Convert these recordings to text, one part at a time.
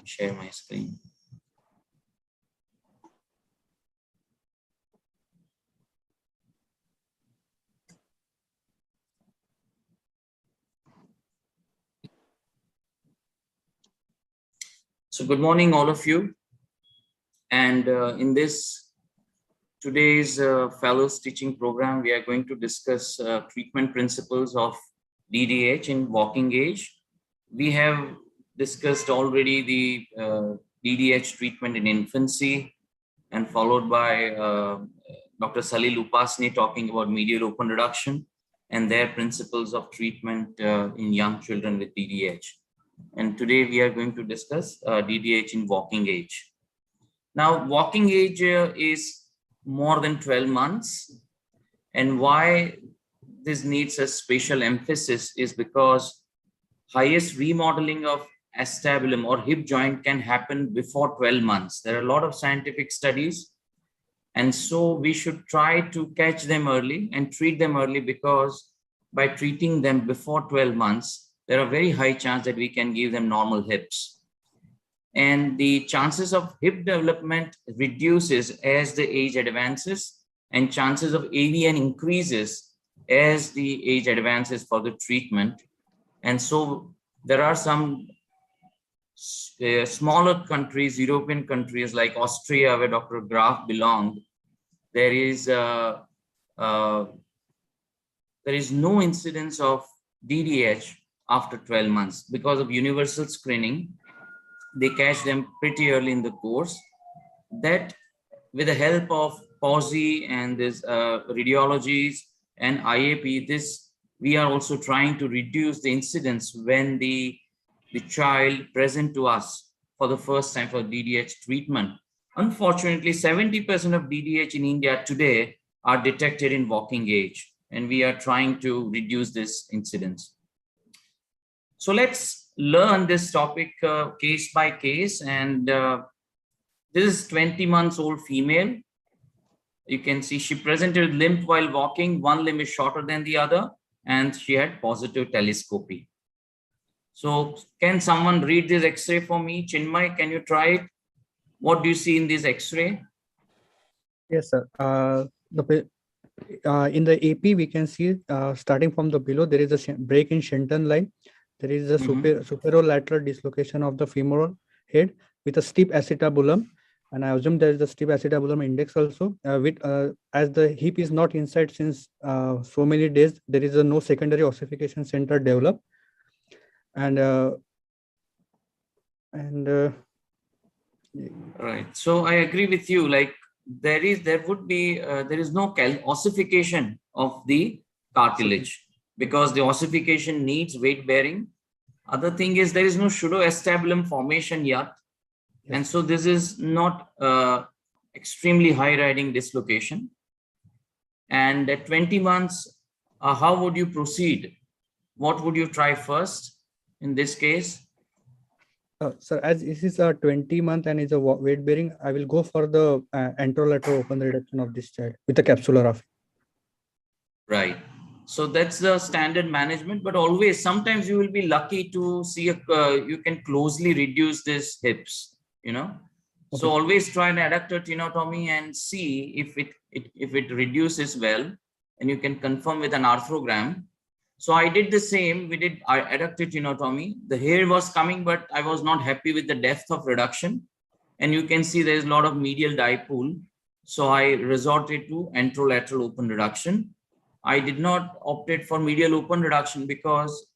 share my screen. So good morning, all of you. And in this today's fellows teaching program, we are going to discuss treatment principles of DDH in walking age. We have discussed already the DDH treatment in infancy, and followed by Dr. Salil Upasni talking about medial open reduction and their principles of treatment in young children with DDH. And today we are going to discuss DDH in walking age. Now, walking age is more than 12 months. And why this needs a special emphasis is because highest remodeling of acetabulum or hip joint can happen before 12 months. There are a lot of scientific studies. And so we should try to catch them early and treat them early, because by treating them before 12 months, there are very high chance that we can give them normal hips. And the chances of hip development reduces as the age advances, and chances of AVN increases as the age advances for the treatment. And so there are some smaller countries, European countries like Austria, where Dr. Graf belonged. There is no incidence of DDH after 12 months because of universal screening. They catch them pretty early in the course. That, with the help of POSI and this radiologies and IAP, we are also trying to reduce the incidence when the child present to us for the first time for DDH treatment. Unfortunately, 70% of DDH in India today are detected in walking age, and we are trying to reduce this incidence. So let's learn this topic case by case. And this is 20 months old female. You can see she presented with limp while walking. One limb is shorter than the other, and she had positive telescopy. So can someone read this X-ray for me? Chinmay, can you try it? What do you see in this X-ray? Yes, sir. In the AP, we can see starting from the below, there is a break in Shenton line. There is a superolateral dislocation of the femoral head with a steep acetabulum. And I assume there is a steep acetabulum index also. As the hip is not inside since so many days, there is no secondary ossification center developed. Right. So I agree with you. Like there is no ossification of the cartilage, because the ossification needs weight bearing. Other thing is there is no pseudoacetabulum formation yet. Yes. And so this is not extremely high riding dislocation. And at 20 months, how would you proceed? What would you try first in this case? Sir, as this is a 20-month and is a weight bearing, I will go for the Antero-Lateral Open reduction of this child with the capsulography. Right. So that's the standard management, but always, sometimes you will be lucky to see you can closely reduce this hips, you know. Okay. So always try an adductor tenotomy and see if it reduces well, and you can confirm with an arthrogram. So I did the same. We did adductor tenotomy. The hair was coming, but I was not happy with the depth of reduction. And you can see there is a lot of medial dipole. So I resorted to Enterolateral open reduction. I did not opt for medial open reduction because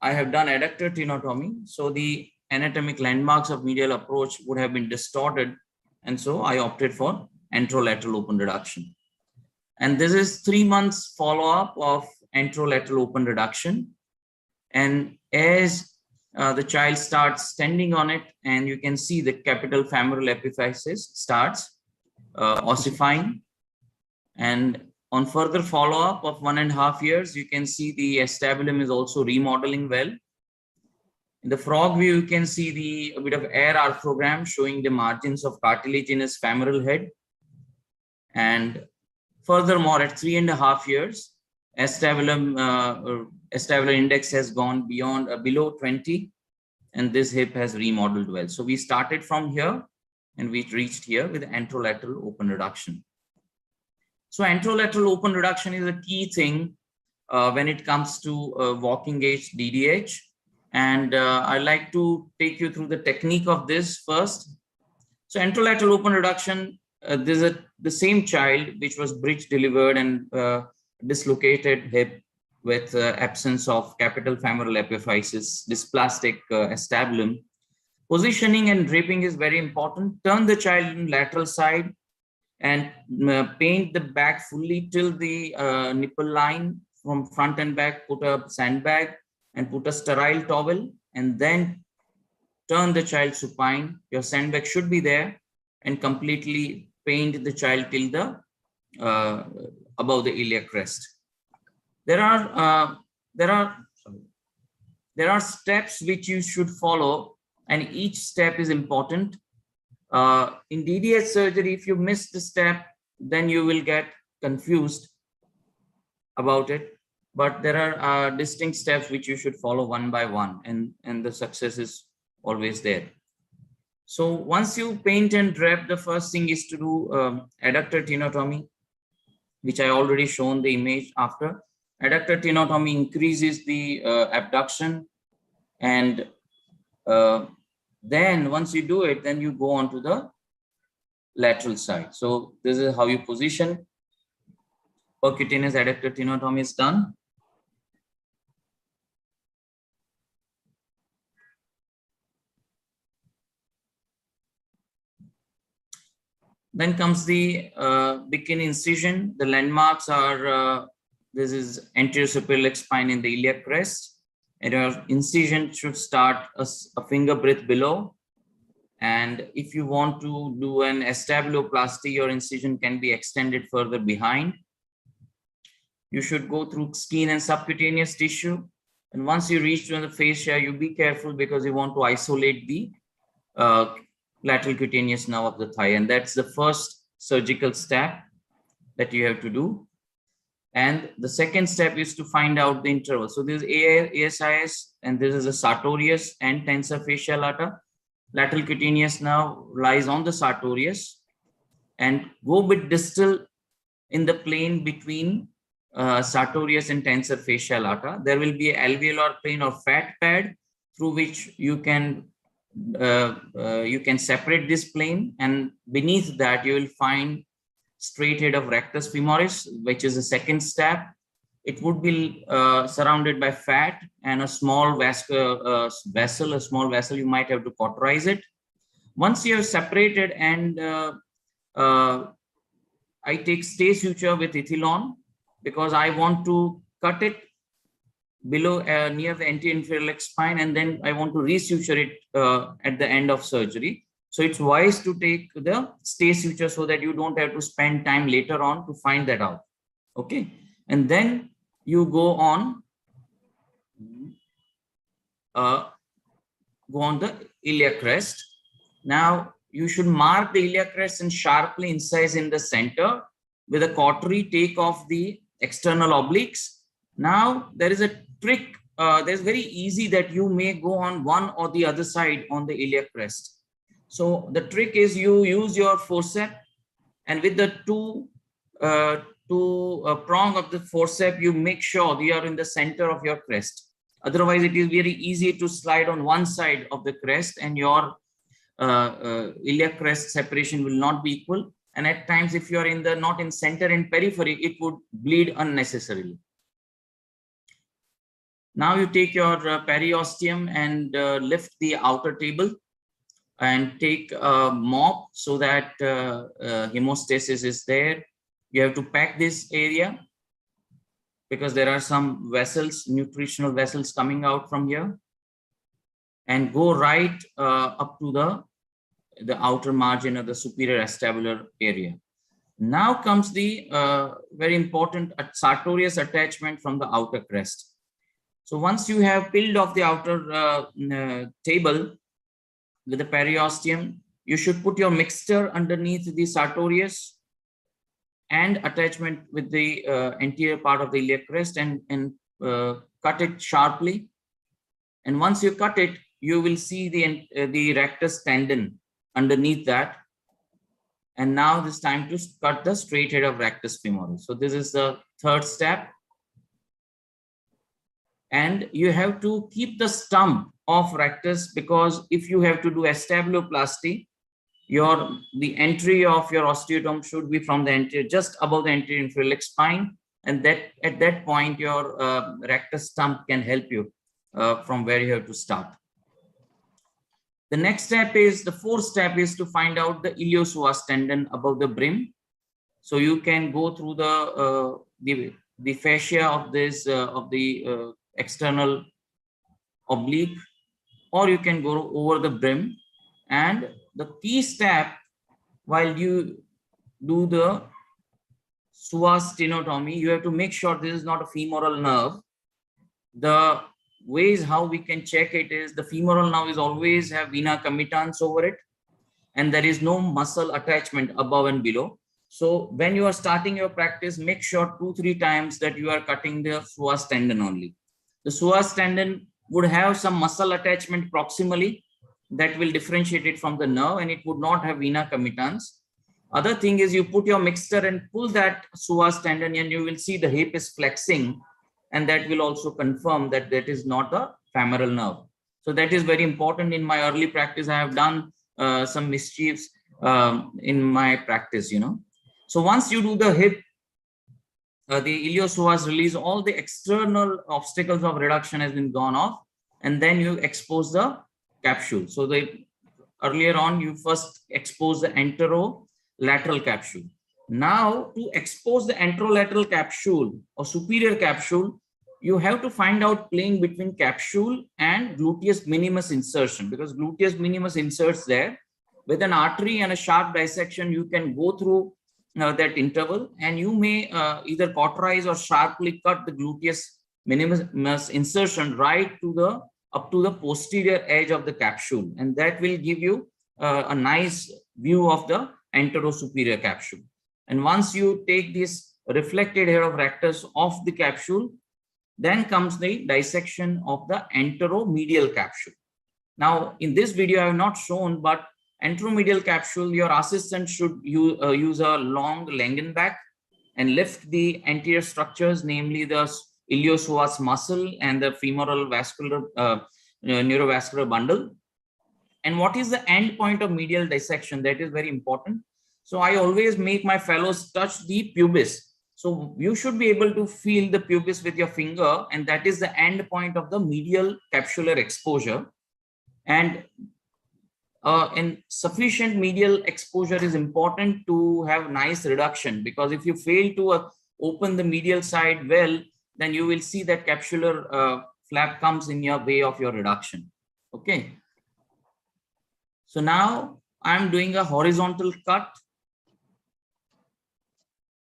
I have done adductor tenotomy. So the anatomic landmarks of medial approach would have been distorted. And so I opted for Enterolateral open reduction. And this is 3 months follow-up of Enterolateral open reduction. And as the child starts standing on it, and you can see the capital femoral epiphysis starts ossifying. And on further follow-up of 1.5 years, you can see the acetabulum is also remodeling well. In the frog view, you can see a bit of air arthrogram showing the margins of cartilaginous femoral head. And furthermore, at 3.5 years, acetabular index has gone below 20, and this hip has remodeled well. So we started from here and we reached here with Antero-Lateral Open Reduction. So Antero-Lateral Open Reduction is a key thing when it comes to walking age DDH. And I'd like to take you through the technique of this first. So Antero-Lateral Open Reduction, this is the same child which was bridge delivered and dislocated hip with absence of capital femoral epiphysis, dysplastic acetabulum. Positioning and draping is very important. Turn the child in lateral side and paint the back fully till the nipple line from front and back. Put a sandbag and put a sterile towel, and then turn the child supine. Your sandbag should be there, and completely paint the child till the above the iliac crest. There are steps which you should follow, and each step is important. In DDH surgery, if you miss the step, then you will get confused about it. But there are distinct steps which you should follow one by one, and the success is always there. So once you paint and drape, the first thing is to do adductor tenotomy, which I already shown the image after. Adductor tenotomy increases the abduction, and then once you do it, then you go on to the lateral side. So this is how you position. Percutaneous adductor tenotomy is done. Then comes the begin incision. The landmarks are, this is anterior superior spine in the iliac crest. And your incision should start a finger breadth below. And if you want to do an acetabular, your incision can be extended further behind. You should go through skin and subcutaneous tissue. And once you reach to the fascia, you be careful because you want to isolate the lateral cutaneous nerve of the thigh. And that's the first surgical step that you have to do. And the second step is to find out the interval. So this is ASIS, and this is a sartorius and tensor fascia lata. Lateral cutaneous nerve lies on the sartorius, and go bit distal in the plane between sartorius and tensor fascia lata. There will be an alveolar plane or fat pad through which you can separate this plane, and beneath that you will find straight head of rectus femoris, which is the second step. It would be surrounded by fat and a small vessel, you might have to cauterize it. Once you have separated, and I take stay suture with ethylone because I want to cut it below near the anterior spine, and then I want to resuture it at the end of surgery. So it's wise to take the stay suture so that you don't have to spend time later on to find that out. Okay, and then you go on the iliac crest. Now you should mark the iliac crest and sharply incise in the center with a cautery. Take off the external obliques. Now there is a trick. There's very easy that you may go on one or the other side on the iliac crest. So the trick is you use your forceps, and with the two prong of the forceps, you make sure you are in the center of your crest. Otherwise, it is very easy to slide on one side of the crest, and your iliac crest separation will not be equal. And at times, if you are in the not in center and periphery, it would bleed unnecessarily. Now you take your periosteum and lift the outer table, and take a mop so that hemostasis is there. You have to pack this area because there are some vessels, nutritional vessels coming out from here, and go right up to the outer margin of the superior acetabular area. Now comes the very important sartorius attachment from the outer crest. So once you have peeled off the outer table with the periosteum, you should put your mixture underneath the sartorius and attachment with the anterior part of the iliac crest, and cut it sharply. And once you cut it, you will see the rectus tendon underneath that. And now it's time to cut the straight head of rectus femoris. So this is the third step. And you have to keep the stump of rectus, because if you have to do acetabular-plasty, the entry of your osteotome should be from the anterior, just above the anterior inferior leg spine, and that at that point your rectus stump can help you from where you have to start. The next step is, the fourth step is to find out the iliopsoas tendon above the brim. So you can go through the fascia of this external oblique, or you can go over the brim. And the key step while you do the psoas stenotomy, you have to make sure this is not a femoral nerve. The ways how we can check it is, the femoral nerve is always have vena comitans over it, and there is no muscle attachment above and below. So when you are starting your practice, make sure 2-3 times that you are cutting the psoas tendon only. The psoas tendon would have some muscle attachment proximally that will differentiate it from the nerve, and it would not have vena comitans. Other thing is, you put your mixture and pull that psoas tendon, and you will see the hip is flexing, and that will also confirm that that is not a femoral nerve. So that is very important. In my early practice, I have done some mischiefs in my practice, So once you do the hip, the iliopsoas release, all the external obstacles of reduction has been gone off, and then you expose the capsule. So earlier on, you first expose the antero-lateral capsule. Now, to expose the anterolateral capsule or superior capsule, you have to find out plane between capsule and gluteus minimus insertion, because gluteus minimus inserts there. With an artery and a sharp dissection, you can go through that interval, and you may either cauterize or sharply cut the gluteus minimus insertion right up to the posterior edge of the capsule, and that will give you a nice view of the antero-superior capsule. And once you take this reflected head of rectus off the capsule, then comes the dissection of the anteromedial capsule. Now, in this video, I have not shown, but anteromedial capsule, your assistant should use a long Langenbeck and lift the anterior structures, namely the iliopsoas muscle and the femoral vascular neurovascular bundle. And what is the end point of medial dissection? That is very important. So I always make my fellows touch the pubis. So you should be able to feel the pubis with your finger, and that is the end point of the medial capsular exposure. And sufficient medial exposure is important to have nice reduction, because if you fail to open the medial side well, then you will see that capsular flap comes in your way of your reduction. Okay. So now I'm doing a horizontal cut.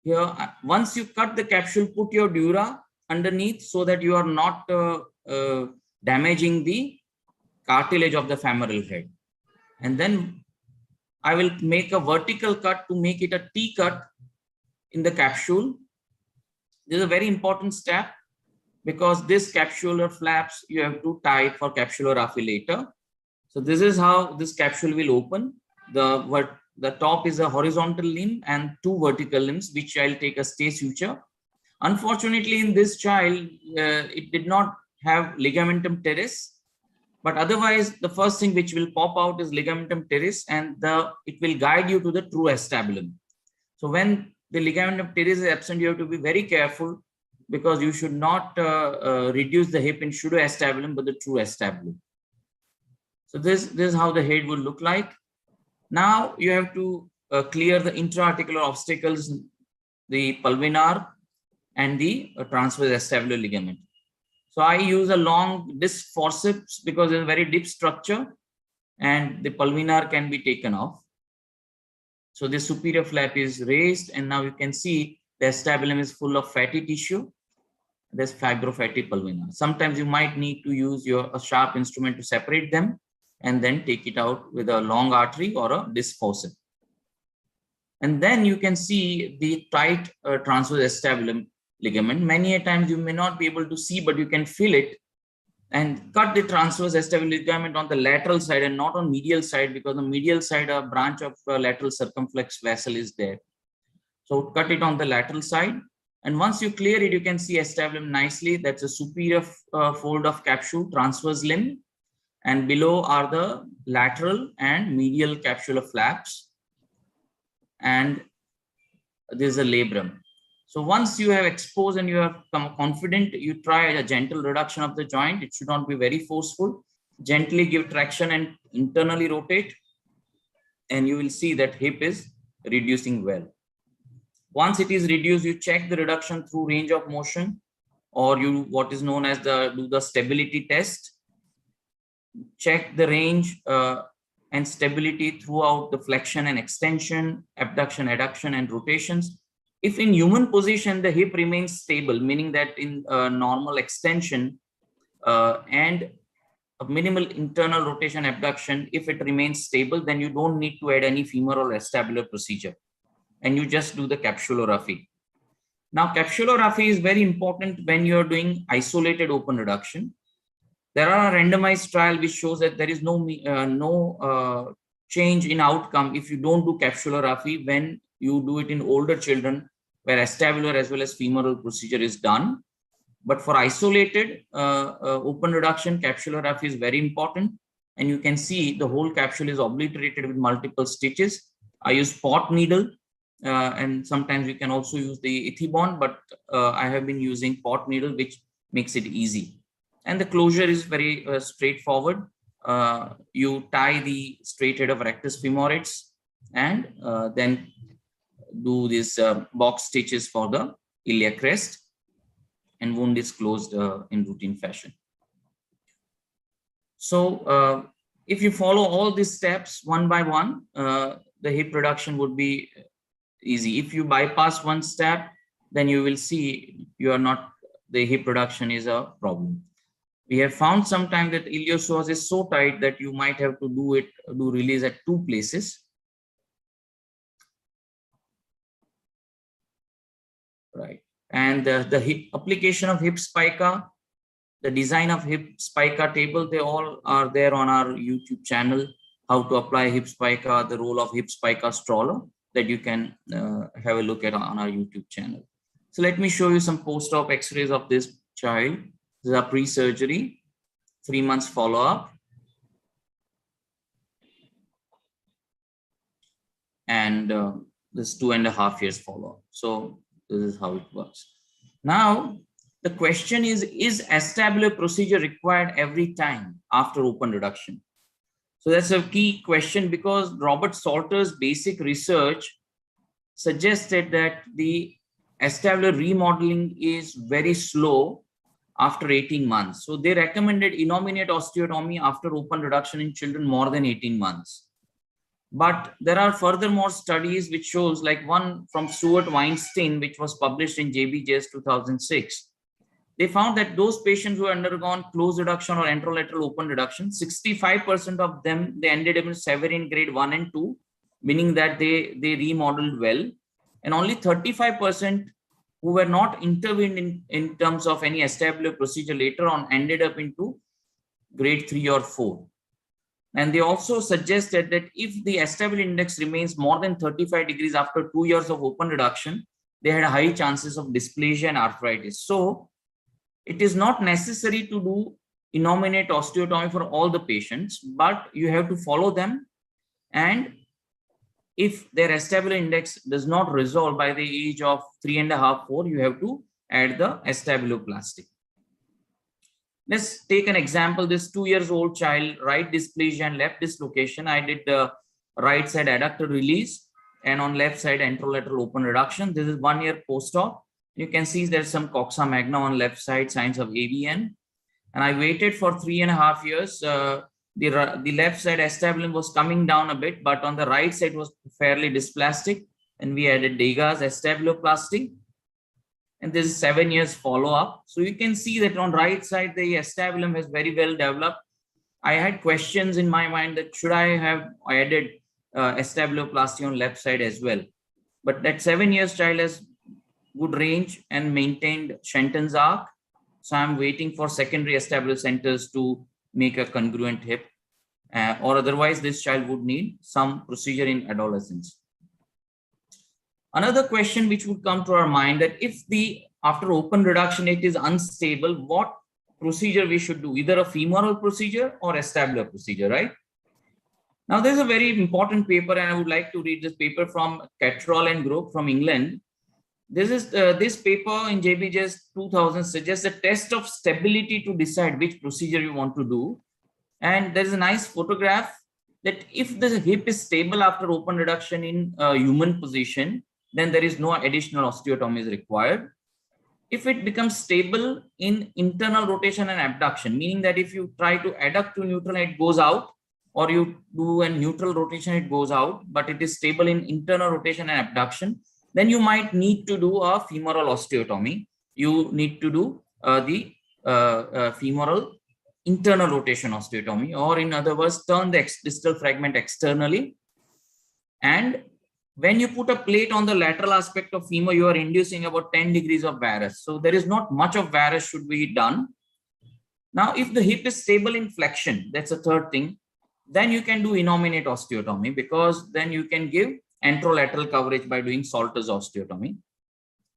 Here, once you cut the capsule, put your dura underneath so that you are not damaging the cartilage of the femoral head. And then I will make a vertical cut to make it a T cut in the capsule. This is a very important step, because this capsular flaps you have to tie for capsular affilator. So this is how this capsule will open. The top is a horizontal limb and 2 vertical limbs, which I'll take a stay suture. Unfortunately, in this child, it did not have ligamentum teres. But otherwise, the first thing which will pop out is ligamentum teres, and it will guide you to the true acetabulum. So when the ligamentum teres is absent, you have to be very careful, because you should not reduce the hip in pseudoacetabulum, but the true acetabulum. So this is how the head would look like. Now you have to clear the intra-articular obstacles, the pulvinar and the transverse acetabular ligament. So I use a long disc forceps because it's a very deep structure, and the pulvinar can be taken off. So the superior flap is raised, and now you can see the acetabulum is full of fatty tissue. There's fibrofatty pulvinar. Sometimes you might need to use a sharp instrument to separate them, and then take it out with a long artery or a disc forceps. And then you can see the tight transverse acetabulum ligament. Many a times you may not be able to see, but you can feel it. and cut the transverse acetabular ligament on the lateral side and not on medial side, because on medial side a branch of lateral circumflex vessel is there. So cut it on the lateral side. And once you clear it, you can see acetabulum nicely. That's a superior fold of capsule, transverse limb. And below are the lateral and medial capsular flaps. And there's a labrum. So once you have exposed and you are confident, you try a gentle reduction of the joint. It should not be very forceful. Gently give traction and internally rotate. And you will see that hip is reducing well. Once it is reduced, you check the reduction through range of motion, or you what is known as do the stability test. Check the range and stability throughout the flexion and extension, abduction, adduction, and rotations. If in human position, the hip remains stable, meaning that in normal extension and a minimal internal rotation abduction, if it remains stable, then you don't need to add any femoral acetabular procedure, and you just do the capsulography. Now, capsulography is very important when you're doing isolated open reduction. There are a randomized trial which shows that there is no change in outcome if you don't do capsulography when you do it in older children, where acetabular as well as femoral procedure is done. But for isolated open reduction, capsulography is very important. And you can see the whole capsule is obliterated with multiple stitches. I use pot needle. And sometimes we can also use the ethibond, but I have been using pot needle, which makes it easy. And the closure is very straightforward. You tie the straight head of rectus femoris and then do this box stitches for the iliac crest, and wound is closed in routine fashion. So if you follow all these steps one by one, the hip reduction would be easy. If you bypass one step, then you will see the hip reduction is a problem. We have found sometimes that iliopsoas is so tight that you might have to do release at two places. Right. And the hip application of hip spica, the design of hip spica table, they all are there on our YouTube channel. How to apply hip spica, the role of hip spica stroller, that you can have a look at on our YouTube channel. So let me show you some post-op x-rays of this child. This is a pre-surgery, 3 months follow-up. And this 2.5 years follow-up. So this is how it works. Now, the question is acetabular procedure required every time after open reduction? So that's a key question, because Robert Salter's basic research suggested that the acetabular remodeling is very slow after 18 months. So they recommended innominate osteotomy after open reduction in children more than 18 months. But there are furthermore studies which shows, like one from Stuart Weinstein, which was published in JBJS 2006. They found that those patients who undergone closed reduction or enterolateral open reduction, 65% of them, they ended up in severe grade 1 and 2, meaning that they remodeled well. And only 35% who were not intervened in terms of any acetabular procedure later on ended up into grade 3 or 4. And they also suggested that if the acetabular index remains more than 35 degrees after 2 years of open reduction, they had high chances of dysplasia and arthritis. So it is not necessary to do innominate osteotomy for all the patients, but you have to follow them. And if their acetabular index does not resolve by the age of 3.5, 4, you have to add the acetabulioplasty. Let's take an example. This 2-year-old child, right dysplasia and left dislocation. I did the right side adductor release and on left side enterolateral open reduction. This is 1 year post-op. You can see there's some coxa magna on left side, signs of AVN. And I waited for 3.5 years. The left side acetabulum was coming down a bit, but on the right side was fairly dysplastic. And we added Degas Establioplasty. And this is 7 years follow-up. So you can see that on right side, the acetabulum has very well developed. I had questions in my mind that should I have added acetabulioplasty on left side as well. But that 7 years child has good range and maintained Shenton's arc. So I'm waiting for secondary established centers to make a congruent hip, or otherwise this child would need some procedure in adolescence. Another question which would come to our mind, that if after open reduction it is unstable, what procedure we should do, either a femoral procedure or acetabular procedure, right? Now there's a very important paper, and I would like to read this paper from Cattrall and Group from England. This paper in JBJS 2000 suggests a test of stability to decide which procedure you want to do. And there's a nice photograph that if the hip is stable after open reduction in human position, then there is no additional osteotomy is required. If it becomes stable in internal rotation and abduction, meaning that if you try to adduct to neutral, it goes out, or you do a neutral rotation, it goes out, but it is stable in internal rotation and abduction, then you might need to do a femoral osteotomy. You need to do the femoral internal rotation osteotomy, or in other words, turn the distal fragment externally. And when you put a plate on the lateral aspect of femur, you are inducing about 10 degrees of varus. So there is not much of varus should be done. Now, if the hip is stable in flexion, that's a third thing, then you can do innominate osteotomy, because then you can give anterolateral coverage by doing Salter's osteotomy.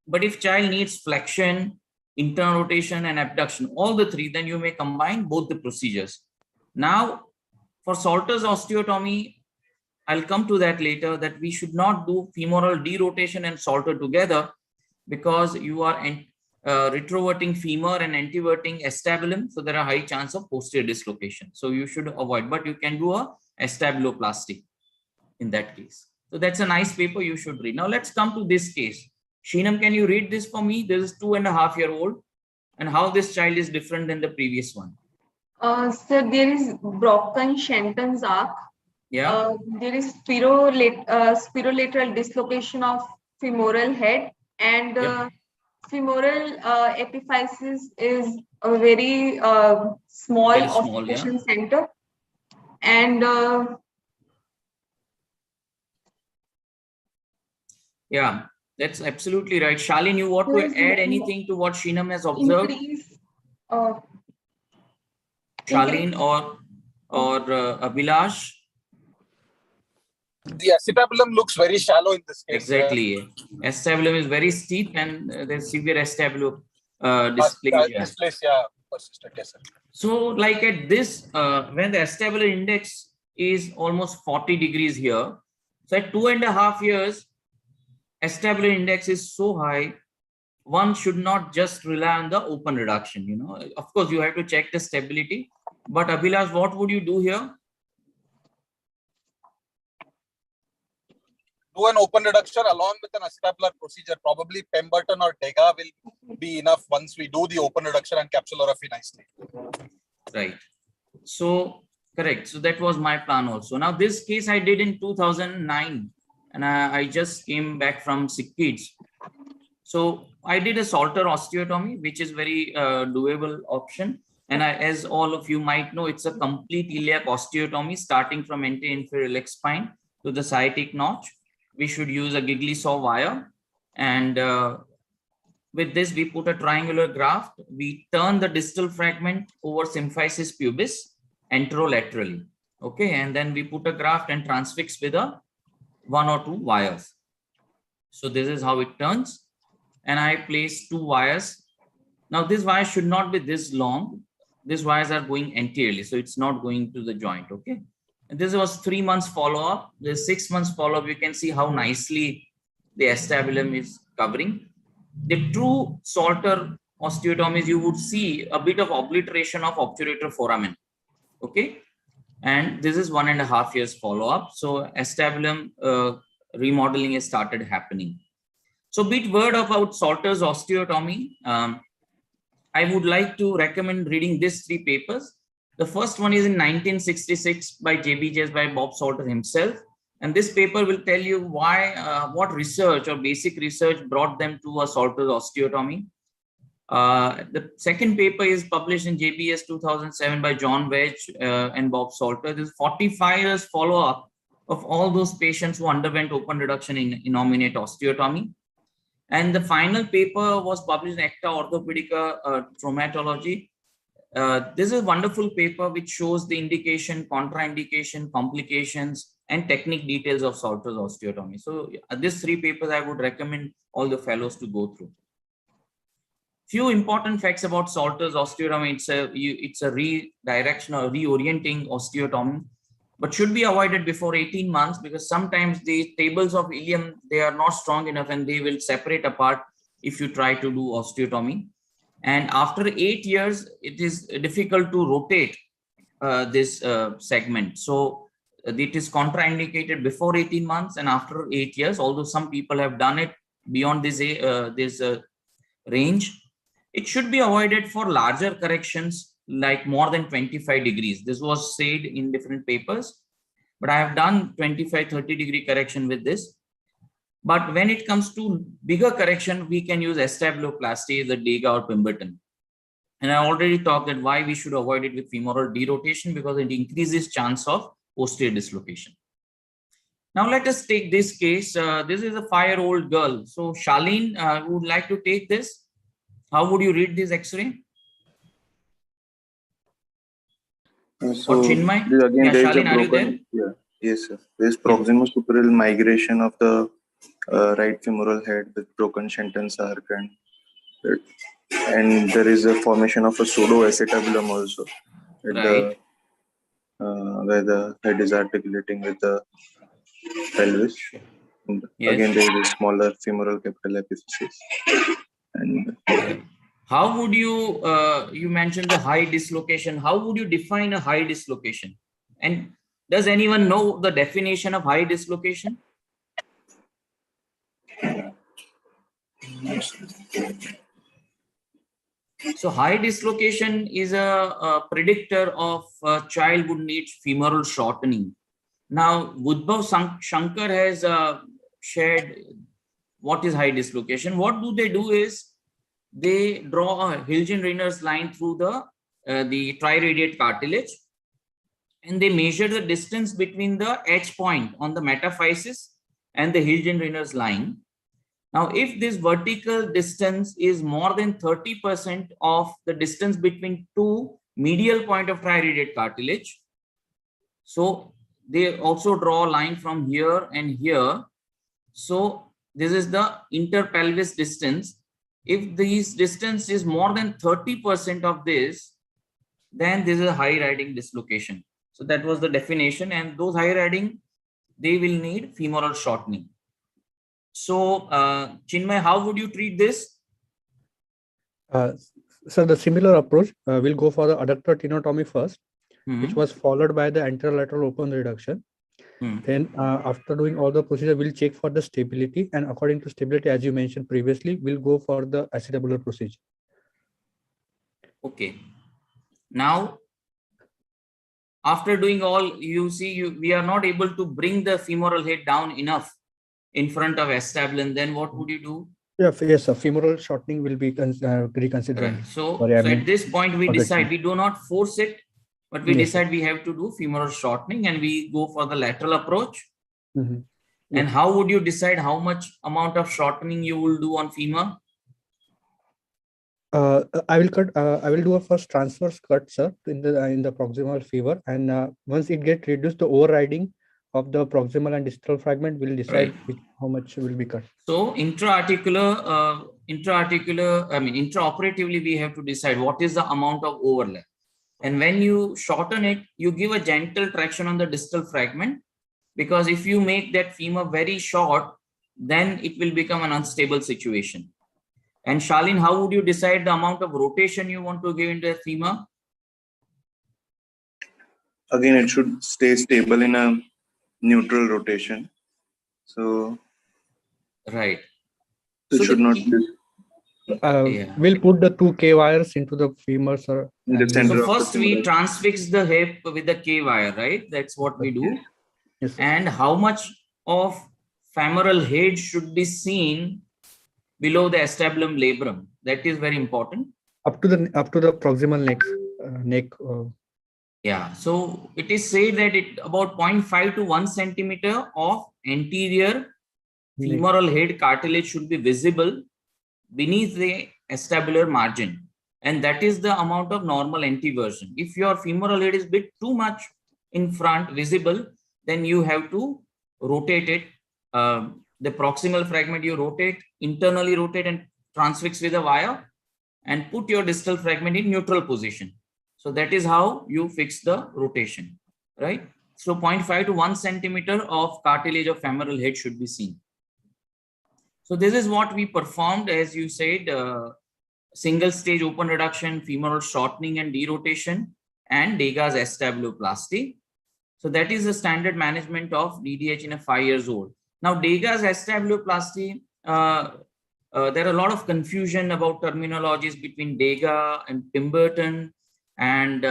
But if child needs flexion, internal rotation and abduction, all the three, then you may combine both the procedures. Now, for Salter's osteotomy, I'll come to that later, that we should not do femoral derotation and Salter together, because you are retroverting femur and anteverting acetabulum, so there are high chance of posterior dislocation. So you should avoid, but you can do a Acetabulioplasty in that case. So that's a nice paper you should read. Now let's come to this case. Sheenam, can you read this for me? This is 2.5-year-old, and how this child is different than the previous one. So there is broken Shenton's arc. Yeah. There is spirolateral dislocation of femoral head, and femoral epiphysis is a very small ossification center. And yeah, that's absolutely right. Shalin, you want to add anything to what Sheenam has observed? Shalin or Abhilash? The acetabulum looks very shallow in this case. Exactly. Acetabulum is very steep, and there's severe acetabular dysplasia. Dysplasia persistent, yes, sir. So, like at this, when the acetabular index is almost 40 degrees here, so at 2.5 years, acetabular index is so high, one should not just rely on the open reduction. You know, of course, you have to check the stability. But Abhilash, what would you do here? Do an open reduction along with an acetabular procedure. Probably Pemberton or Degas will be enough once we do the open reduction and capsulography nicely. Right. So, correct. So that was my plan also. Now, this case I did in 2009, and I just came back from Sick Kids. So I did a Salter osteotomy, which is very doable option. And as all of you might know, it's a complete iliac osteotomy starting from anterior-inferior leg spine to the sciatic notch. We should use a Giggly saw wire, and with this we put a triangular graft. We turn the distal fragment over symphysis pubis enterolaterally. Okay, and then we put a graft and transfix with a 1 or 2 wires. So this is how it turns, and I place 2 wires. Now this wire should not be this long. These wires are going anteriorly, so it's not going to the joint. Okay. And this was 3 months follow-up. The 6 months follow-up, you can see how nicely the acetabulum is covering. The true Salter osteotomies, you would see a bit of obliteration of obturator foramen. Okay. And this is 1.5 years follow-up. So acetabulum remodeling has started happening. So bit word about Salter's osteotomy. I would like to recommend reading these 3 papers. The first one is in 1966 by JBJS by Bob Salter himself. And this paper will tell you why, what research or basic research brought them to a Salter's osteotomy. The second paper is published in JBS 2007 by John Wedge and Bob Salter. This is 45 years follow-up of all those patients who underwent open reduction in innominate osteotomy. And the final paper was published in Acta Orthopaedica Traumatology. This is a wonderful paper which shows the indication, contraindication, complications, and technique details of Salter's osteotomy. So these 3 papers I would recommend all the fellows to go through. Few important facts about Salter's osteotomy. It's a redirection or reorienting osteotomy, but should be avoided before 18 months because sometimes the tables of ilium, they are not strong enough and they will separate apart if you try to do osteotomy. And after 8 years, it is difficult to rotate this segment. So it is contraindicated before 18 months and after 8 years, although some people have done it beyond this range. It should be avoided for larger corrections like more than 25 degrees. This was said in different papers, but I have done 25, 30 degree correction with this. But when it comes to bigger correction, we can use Acetabular, the Degas or Pemberton. And I already talked that why we should avoid it with femoral derotation because it increases chance of posterior dislocation. Now let us take this case. This is a 5-year-old girl. So Charlene would like to take this. How would you read this X-ray? So Or Chinmay? again, Yeah, there is Charlene, a are you broken, there? yes, sir. There is proximal-superior migration of the right femoral head with broken Shenton's arc, and there is a formation of a pseudo-acetabulum also at Right. where the head is articulating with the pelvis. And Yes. again, there is a smaller femoral capital epiphysis. And how would you, you mentioned the high dislocation. How would you define a high dislocation? And does anyone know the definition of high dislocation? So high dislocation is a predictor of a child would need femoral shortening. Now, Budbhav Shankar has shared what is high dislocation. What do is they draw a Hilgen-Rayner's line through the triradiate cartilage, and they measure the distance between the H point on the metaphysis and the Hilgen-Rayner's line. Now, if this vertical distance is more than 30% of the distance between 2 medial point of triradiate cartilage, so they also draw a line from here and here. So this is the interpelvis distance. If this distance is more than 30% of this, then this is a high riding dislocation. So that was the definition, and those high riding, they will need femoral shortening. So Chinmay, how would you treat this? So the similar approach will go for the adductor tenotomy first, which was followed by the Antero-Lateral Open reduction. Then after doing all the procedure, we'll check for the stability, and according to stability, as you mentioned previously, we'll go for the Acetabular procedure. Okay. Now, after doing all, you see, we are not able to bring the femoral head down enough in front of acetabulum. Then what would you do? Yeah, yes, sir. Femoral shortening will be reconsidered. Right. So at this point, we decide we do not force it, but we decide we have to do femoral shortening, and we go for the lateral approach. And how would you decide how much amount of shortening you will do on femur? I will do a first transverse cut, sir, in the proximal femur, and once it gets reduced, the overriding of the proximal and distal fragment will decide how much will be cut. So intraoperatively, we have to decide what is the amount of overlap. And when you shorten it, you give a gentle traction on the distal fragment, because if you make that femur very short, then it will become an unstable situation. And Charlene, how would you decide the amount of rotation you want to give into a femur? Again, it should stay stable in a neutral rotation. So, right. It should not. We'll put the 2 K wires into the femur, sir. So first we transfix the hip with the K wire, right? That's what we do. Yes, and how much of femoral head should be seen below the acetabulum labrum? That is very important. Up to the proximal neck. Yeah. So it is said that it about 0.5 to 1 centimeter of anterior femoral head cartilage should be visible beneath the acetabular margin. And that is the amount of normal anteversion. If your femoral head is a bit too much in front visible, then you have to rotate it. The proximal fragment you rotate, internally rotate and transfix with a wire and put your distal fragment in neutral position. So that is how you fix the rotation, right? So 0.5 to 1 centimeter of cartilage of femoral head should be seen. So this is what we performed, as you said, single stage open reduction, femoral shortening and derotation, and Degas Establioplasty. So that is the standard management of DDH in a 5 years old. Now Degas Establioplasty, there are a lot of confusion about terminologies between Degas and Pemberton, and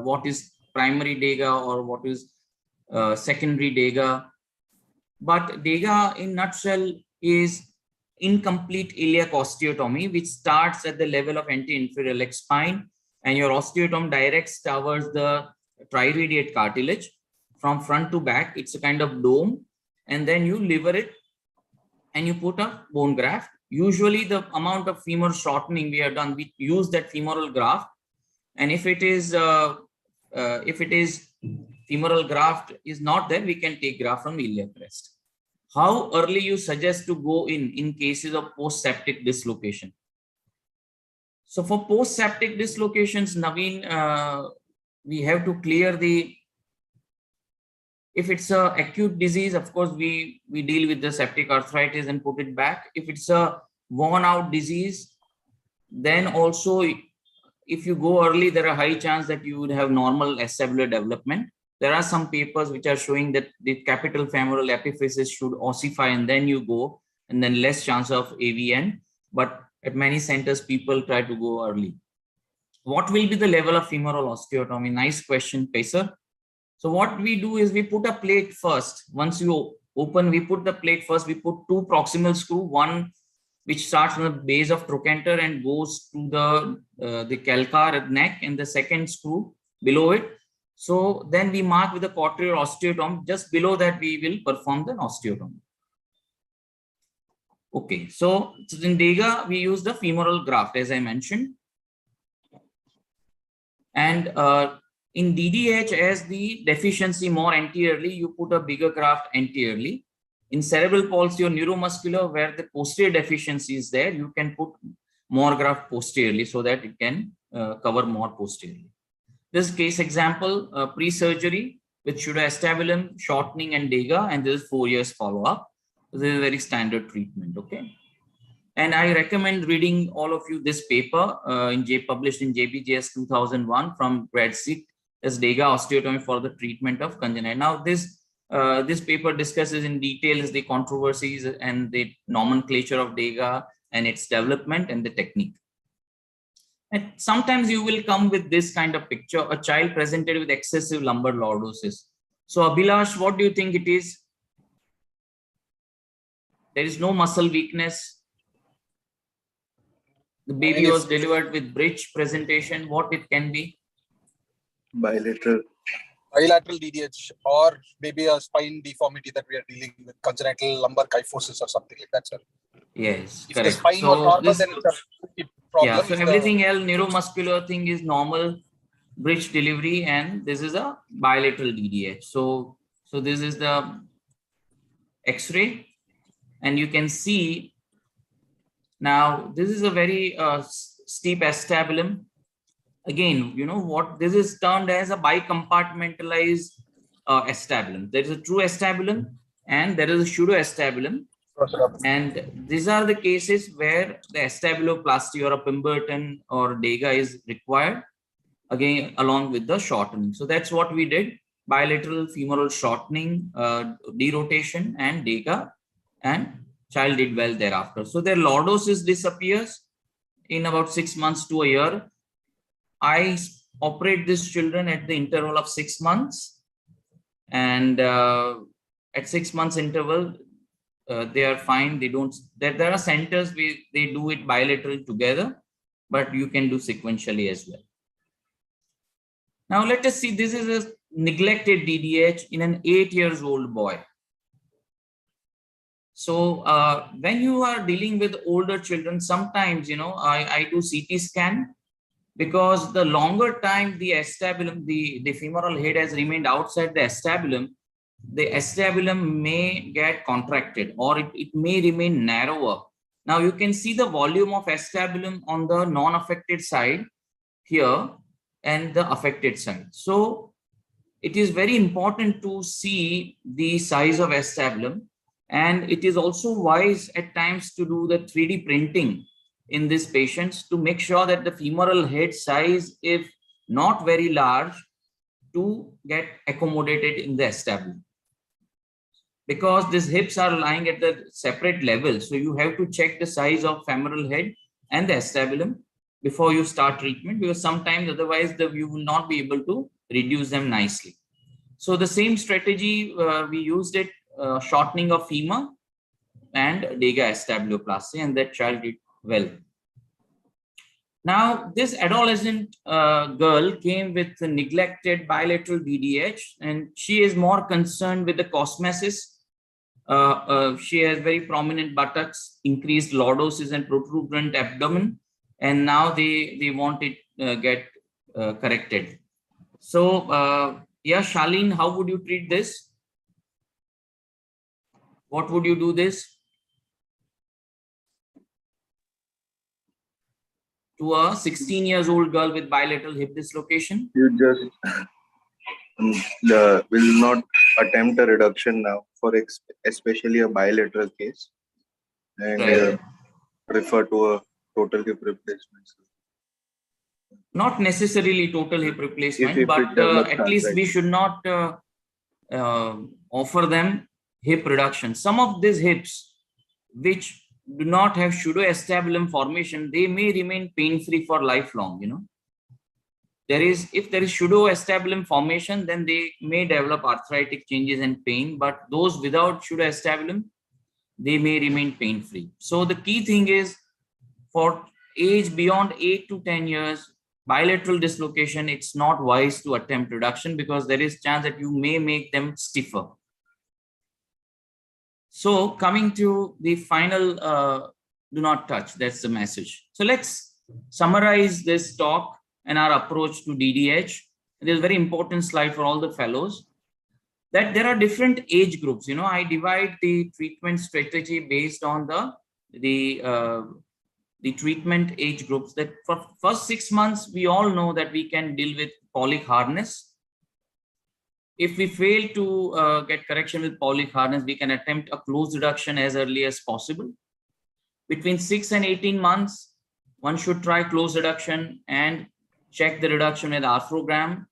what is primary Degas or what is secondary Degas. But Degas in nutshell is incomplete iliac osteotomy, which starts at the level of anti-inferior leg spine, and your osteotomy directs towards the triradiate cartilage from front to back. It's a kind of dome, and then you lever it and you put a bone graft. Usually the amount of femoral shortening we have done, we use that femoral graft, and if it is femoral graft is not there, we can take graft from iliac crest. How early you suggest to go in cases of post-septic dislocation? So for post-septic dislocations, Naveen, we have to clear the, if it's a acute disease, of course, we deal with the septic arthritis and put it back. If it's a worn out disease, then also if you go early, there are high chance that you would have normal acetabular development. There are some papers which are showing that the capital femoral epiphysis should ossify and then you go, and then less chance of AVN. But at many centers, people try to go early. What will be the level of femoral osteotomy? Nice question, Pacer. So what we do is we put a plate first. Once you open, we put the plate first. We put 2 proximal screw, one which starts from the base of trochanter and goes to the calcar at neck, and the second screw below it. So then we mark with the quadrature osteotomy. Just below that, we will perform the osteotomy. Okay, so in Degas, we use the femoral graft, as I mentioned. And in DDH, as the deficiency more anteriorly, you put a bigger graft anteriorly. In cerebral palsy or neuromuscular, where the posterior deficiency is there, you can put more graft posteriorly so that it can cover more posteriorly. This case example, pre-surgery with pseudoacetabular, shortening and Degas, and this is 4 years follow-up. This is a very standard treatment, okay? And I recommend reading all of you this paper published in JBJS 2001 from Brad Sick as Degas osteotomy for the treatment of congenital. Now this paper discusses in details the controversies and the nomenclature of Degas and its development and the technique. And sometimes you will come with this kind of picture, a child presented with excessive lumbar lordosis. So Abhilash, what do you think it is? There is no muscle weakness. The baby was delivered with bridge presentation. What it can be? Bilateral DDH, or maybe a spine deformity that we are dealing with, congenital lumbar kyphosis or something like that, sir. Yes, if correct. the spine So was normal, this, then it's a problem. yeah, so everything else, neuromuscular thing is normal, bridge delivery, and this is a bilateral DDH. So this is the X-ray, and you can see now this is a very steep acetabulum. Again, you know what this is termed as a bicompartmentalized acetabulum. There is a true acetabulum and there is a pseudoacetabulum. And these are the cases where the acetabulioplasty or a Pemberton or Degas is required, again, along with the shortening. So that's what we did: bilateral femoral shortening, derotation, and Degas, and child did well thereafter. So their lordosis disappears in about 6 months to a year. I operate these children at the interval of 6 months, and at 6 months interval, they are fine. They don't. There are centers where they do it bilateral together, but you can do sequentially as well. Now let us see. This is a neglected DDH in an 8 years old boy. So when you are dealing with older children, sometimes, you know, I do CT scan, because the longer time the acetabulum, the femoral head has remained outside the acetabulum may get contracted, or it may remain narrower. Now you can see the volume of acetabulum on the non-affected side here and the affected side. So it is very important to see the size of acetabulum, and it is also wise at times to do the 3D printing in these patients to make sure that the femoral head size, if not very large, to get accommodated in the acetabulum. Because these hips are lying at the separate level, so you have to check the size of femoral head and the acetabulum before you start treatment, because sometimes otherwise you will not be able to reduce them nicely. So the same strategy, we used it, shortening of femur and Degas Establioplasty, and that child did well. Now, this adolescent girl came with a neglected bilateral DDH, and she is more concerned with the cosmesis. She has very prominent buttocks, increased lordosis and protuberant abdomen, and now they want it get corrected. So, yeah, Shaleen, how would you treat this? What would you do this to a 16 years old girl with bilateral hip dislocation? You just will not attempt a reduction now for especially a bilateral case, and Right. refer to a total hip replacement. Not necessarily total hip replacement, If but at least we should not offer them hip reduction. Some of these hips which do not have pseudoacetabulum formation, they may remain pain-free for lifelong, you know. If there is pseudoacetabulum formation, then they may develop arthritic changes and pain, but those without pseudoacetabulum, they may remain pain-free. So the key thing is, for age beyond 8 to 10 years, bilateral dislocation, it's not wise to attempt reduction, because there is chance that you may make them stiffer. So coming to the final, do not touch, that's the message. So let's summarize this talk and our approach to DDH. It is a very important slide for all the fellows, that there are different age groups. You know, I divide the treatment strategy based on the treatment age groups. That for first 6 months, we all know that we can deal with Paulic harness. If we fail to get correction with Paulic harness, we can attempt a closed reduction as early as possible. Between 6 and 18 months, one should try closed reduction and check the reduction with arthrogram.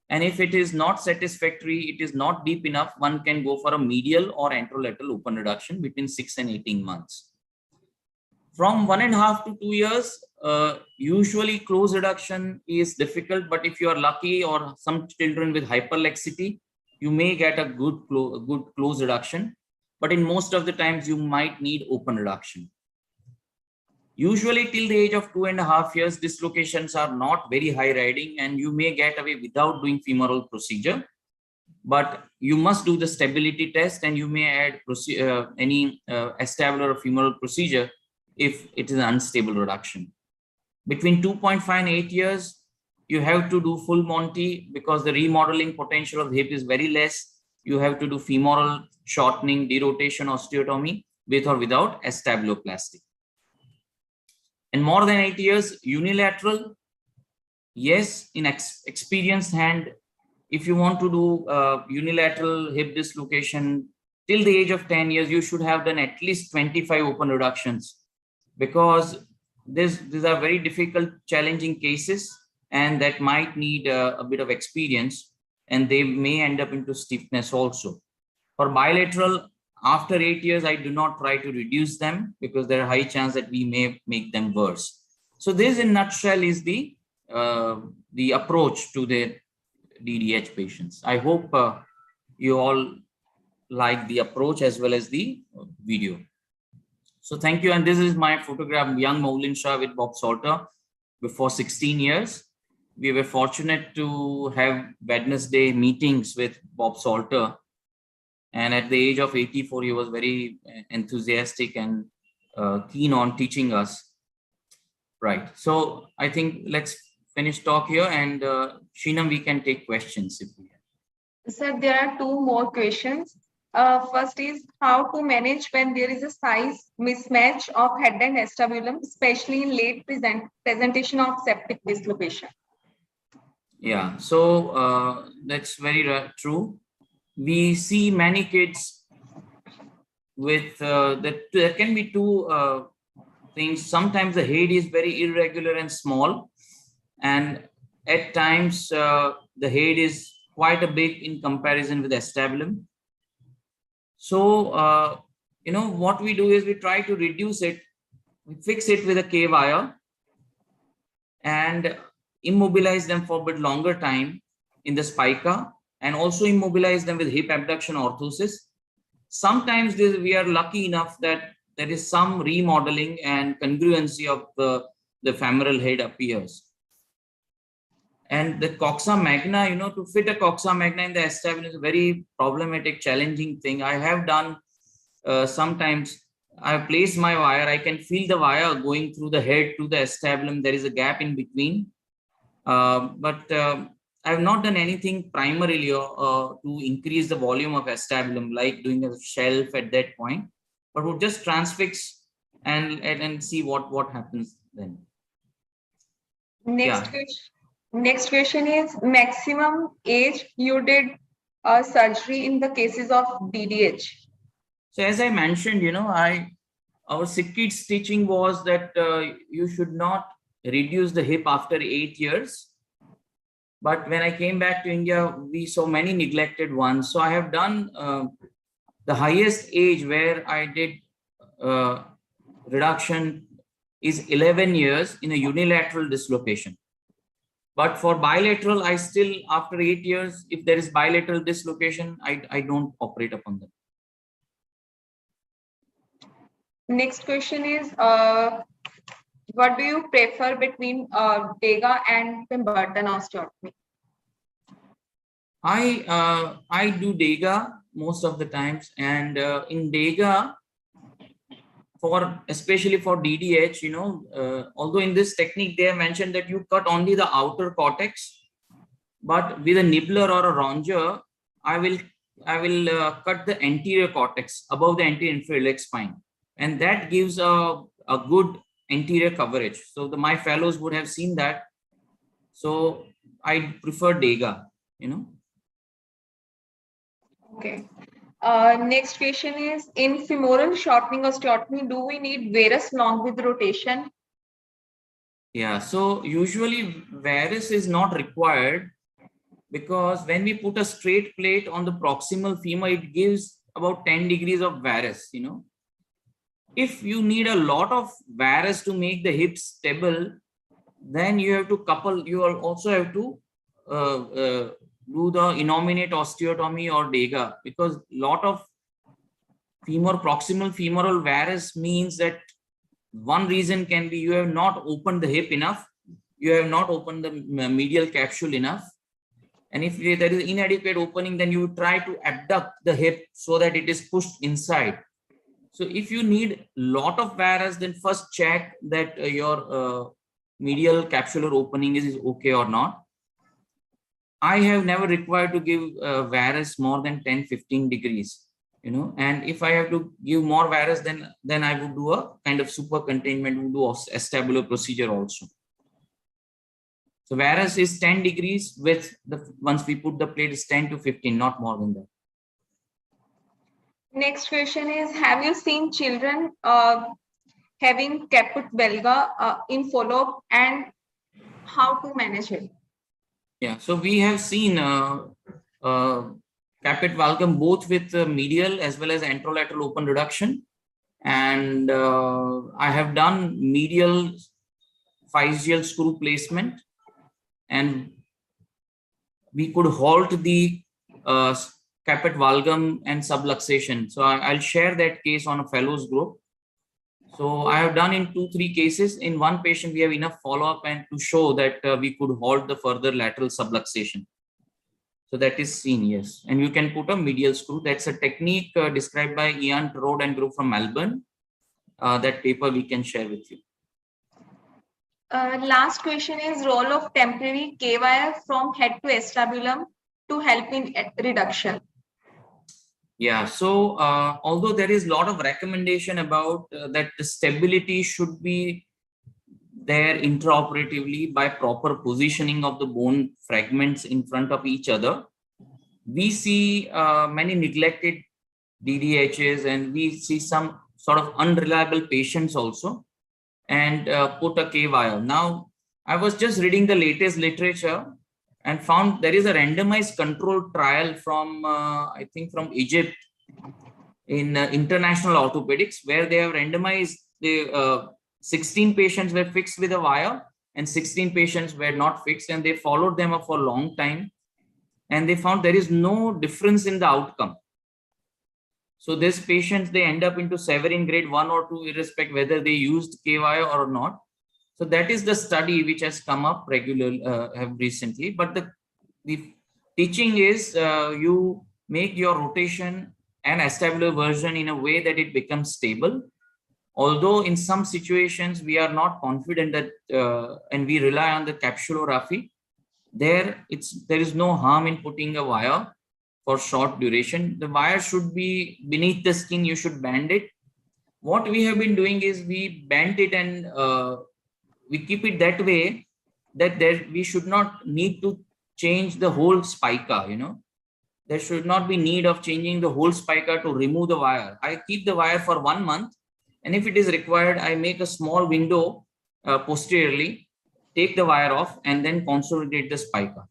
And if it is not satisfactory, it is not deep enough, one can go for a medial or anterolateral open reduction between 6 and 18 months. From 1.5 to 2 years, usually close reduction is difficult, but if you are lucky, or some children with hyperlaxity, you may get a good close reduction. But in most of the times, you might need open reduction. Usually till the age of 2.5 years, dislocations are not very high riding, and you may get away without doing femoral procedure. But you must do the stability test, and you may add any acetabular or femoral procedure if it is an unstable reduction. Between 2.5 and 8 years, you have to do full Monty, because the remodeling potential of the hip is very less. You have to do femoral shortening, derotation, osteotomy with or without acetabulioplasty. And more than 8 years, unilateral. Yes, in experienced hand, if you want to do unilateral hip dislocation till the age of 10 years, you should have done at least 25 open reductions, because these are very difficult, challenging cases, and that might need a bit of experience, and they may end up into stiffness also. For bilateral, after 8 years, I do not try to reduce them, because there are high chance that we may make them worse. So this, in nutshell, is the approach to the DDH patients. I hope you all like the approach as well as the video. So thank you. And this is my photograph, young Maulin Shah with Bob Salter before 16 years. We were fortunate to have Wednesday meetings with Bob Salter And at the age of 84, he was very enthusiastic and keen on teaching us. Right. So I think let's finish talk here, and Sheenam, we can take questions if we have. Sir, there are two more questions. First is how to manage when there is a size mismatch of head and acetabulum, especially in late presentation of septic dislocation. Yeah, so that's very true. We see many kids with that. There can be two things. Sometimes the head is very irregular and small, and at times the head is quite a big in comparison with acetabulum. So you know what we do is we try to reduce it, we fix it with a K-wire, and immobilize them for a bit longer time in the spica, and also immobilize them with hip abduction orthosis. Sometimes we are lucky enough that there is some remodeling and congruency of the femoral head appears. And the coxa magna, you know, to fit a coxa magna in the acetabulum is a very problematic, challenging thing. I have done sometimes. I have placed my wire. I can feel the wire going through the head to the acetabulum. There is a gap in between. But I have not done anything primarily to increase the volume of acetabulum, like doing a shelf at that point, but we'll just transfix and see what happens then. Next question is maximum age you did surgery in the cases of DDH. So as I mentioned, you know, our kids teaching was that you should not reduce the hip after 8 years. But when I came back to India, we saw many neglected ones. So I have done the highest age where I did reduction is 11 years in a unilateral dislocation. But for bilateral, I still, after 8 years, if there is bilateral dislocation, I don't operate upon them. Next question is, what do you prefer between Degas and Pemberton osteotomy? I do Degas most of the times, and in Degas, especially for DDH, you know, although in this technique they have mentioned that you cut only the outer cortex, but with a nibbler or a ronger, I will cut the anterior cortex above the anterior inferior leg spine, and that gives a good anterior coverage. So my fellows would have seen that. So I prefer Degas, you know. Okay. Next question is, in femoral shortening osteotomy, do we need varus long with rotation? Yeah, so usually varus is not required, because when we put a straight plate on the proximal femur, it gives about 10 degrees of varus, you know. If you need a lot of varus to make the hips stable, then you have to couple, you also have to do the innominate osteotomy or Degas, because a lot of proximal femoral varus means that one reason can be you have not opened the hip enough, you have not opened the medial capsule enough, and if there is inadequate opening, then you try to abduct the hip so that it is pushed inside. So if you need lot of varus, then first check that your medial capsular opening is okay or not. I have never required to give varus more than 10-15 degrees, you know, and if I have to give more varus, then I would do a kind of super containment, would do acetabular procedure also. So varus is 10 degrees with once we put the plate is 10 to 15, not more than that. Next question is, have you seen children having caput valga in follow-up, and how to manage it? Yeah, so we have seen caput valgum both with medial as well as Antero-Lateral Open reduction, and I have done medial physial screw placement, and we could halt the caput valgum and subluxation. So I'll share that case on a fellows group. So I have done in 2-3 cases. In one patient, we have enough follow-up and to show that we could halt the further lateral subluxation. So that is seen, yes. And you can put a medial screw. That's a technique described by Ian Rode and group from Melbourne. That paper we can share with you. Last question is role of temporary K-wire from head to acetabulum to help in reduction. Yeah, so although there is a lot of recommendation about that the stability should be there intraoperatively by proper positioning of the bone fragments in front of each other, we see many neglected DDHs, and we see some sort of unreliable patients also, and put a K-wire. Now, I was just reading the latest literature and found there is a randomized controlled trial from, I think from Egypt in International Orthopaedics, where they have randomized the 16 patients were fixed with a wire and 16 patients were not fixed, and they followed them up for a long time, and they found there is no difference in the outcome. So these patients, they end up into severe grade 1 or 2, irrespective whether they used K-wire or not. So that is the study which has come up regularly recently. But the teaching is you make your rotation and acetabular version in a way that it becomes stable. Although in some situations we are not confident that, and we rely on the capsulography, there is no harm in putting a wire for short duration. The wire should be beneath the skin. You should band it. What we have been doing is we band it and we keep it that way that we should not need to change the whole spica. There should not be need of changing the whole spica to remove the wire. I keep the wire for 1 month, and if it is required, I make a small window posteriorly, take the wire off, and then consolidate the spica.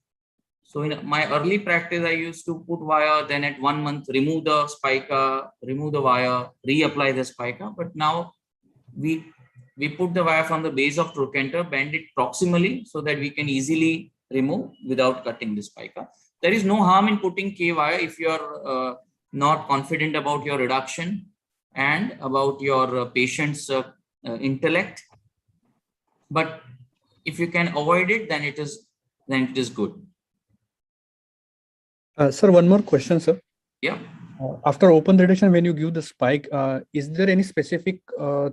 So in my early practice, I used to put wire, then at 1 month, remove the spica, remove the wire, reapply the spica. But now we put the wire from the base of trochanter, bend it proximally so that we can easily remove without cutting the spica. There is no harm in putting K-wire if you are not confident about your reduction and about your patient's intellect. But if you can avoid it, then it is good. Sir, one more question, sir. Yeah. After open reduction, when you give the spike, is there any specific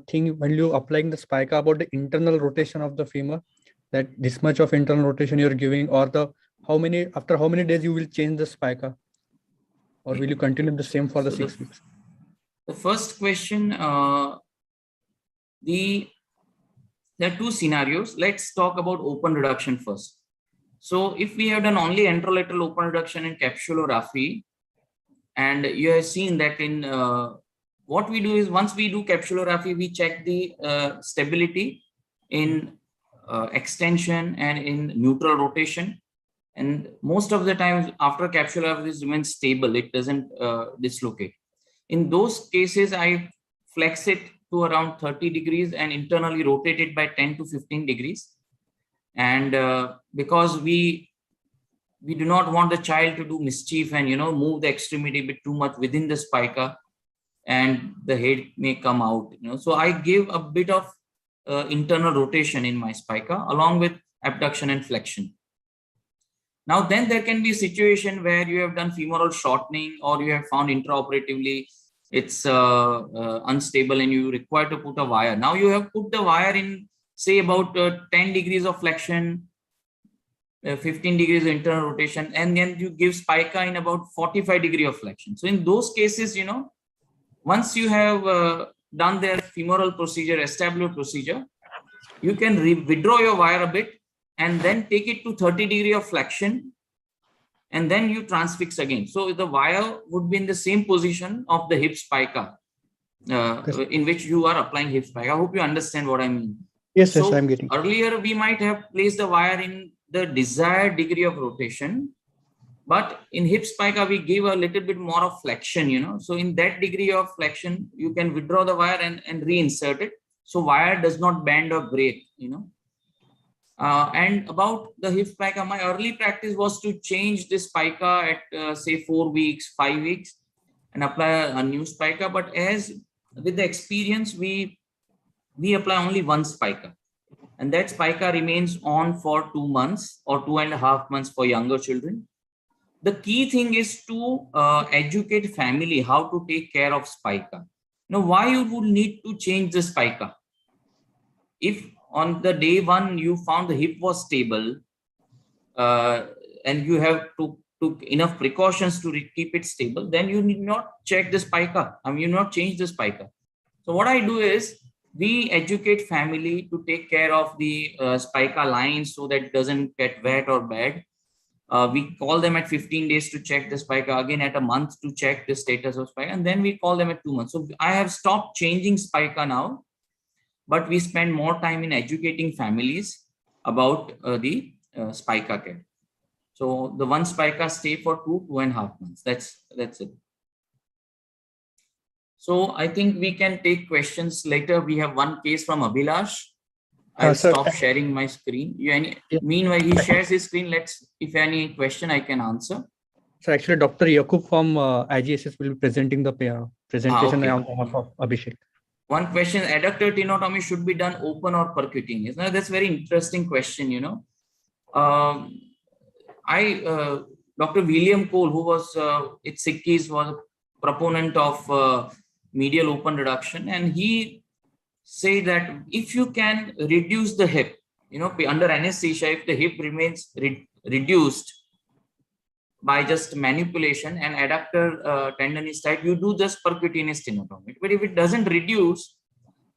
thing when you applying the spica about the internal rotation of the femur, that this much of internal rotation you're giving, or after how many days you will change the spica, or will you continue the same for the 6 weeks? The first question, there are two scenarios. Let's talk about open reduction first. So if we have done only enterolateral open reduction in capsulography, and you have seen that in what we do is, once we do capsulography, we check the stability in extension and in neutral rotation. And most of the times after capsulography, this remains stable. It doesn't dislocate. In those cases, I flex it to around 30 degrees and internally rotate it by 10 to 15 degrees. And because we do not want the child to do mischief and move the extremity a bit too much within the spica, and the head may come out. So I give a bit of internal rotation in my spica along with abduction and flexion. Now then there can be a situation where you have done femoral shortening, or you have found intraoperatively it's unstable and you require to put a wire. Now you have put the wire in, say, about 10 degrees of flexion, 15 degrees of internal rotation, and then you give spica in about 45 degrees of flexion. So in those cases, once you have done their femoral procedure, acetabular procedure, you can withdraw your wire a bit and then take it to 30 degrees of flexion, and then you transfix again. So the wire would be in the same position of the hip spica in which you are applying hip spica. I hope you understand what I mean. Yes, so yes, I'm getting. Earlier, we might have placed the wire in the desired degree of rotation, but in hip spica, we give a little bit more of flexion, So in that degree of flexion, you can withdraw the wire and reinsert it. So wire does not bend or break, And about the hip spica, my early practice was to change this spica at say 4 weeks, 5 weeks, and apply a new spica. But as with the experience, we apply only one spica, and that spica remains on for 2 months or 2.5 months for younger children. the key thing is to educate family how to take care of spica. Now, why you would need to change the spica? If on the day one you found the hip was stable, and you have took enough precautions to keep it stable, then you need not check the spica. I mean, you not change the spica. So what I do is we educate family to take care of the spica lines so that it doesn't get wet or bad. We call them at 15 days to check the spica, again at a month to check the status of spica, and then we call them at 2 months. So I have stopped changing spica now, but we spend more time in educating families about the spica care. So the one spica stay for 2.5 months. That's it. So I think we can take questions later. We have one case from Abhilash. I'll stop sharing my screen. Meanwhile, he shares his screen. If any question, I can answer. So actually, Dr. Yakub from IGCH will be presenting the presentation on behalf of Abhishek. One question: adductor tenotomy should be done open or percutaneous? Now, that's a very interesting question. Dr. William Cole, who was at Sikkis, was a proponent of medial open reduction, and he say that if you can reduce the hip, under anesthesia, if the hip remains reduced by just manipulation and adductor tendon is tight, you do just percutaneous tenotomy. But if it doesn't reduce,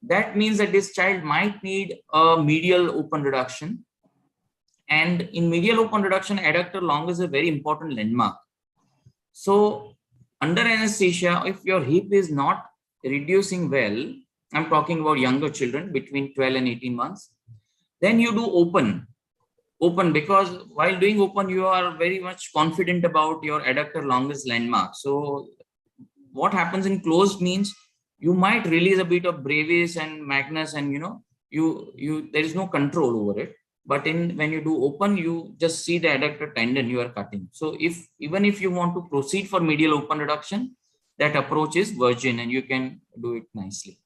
that means that this child might need a medial open reduction. And in medial open reduction, adductor longus is a very important landmark. So under anesthesia, if your hip is not reducing well, I'm talking about younger children between 12 and 18 months, then you do open, because while doing open, you are very much confident about your adductor longus landmark. So what happens in closed means you might release a bit of brevis and magnus, and there is no control over it. But when you do open, you just see the adductor tendon you are cutting. So even if you want to proceed for medial open reduction, that approach is virgin and you can do it nicely.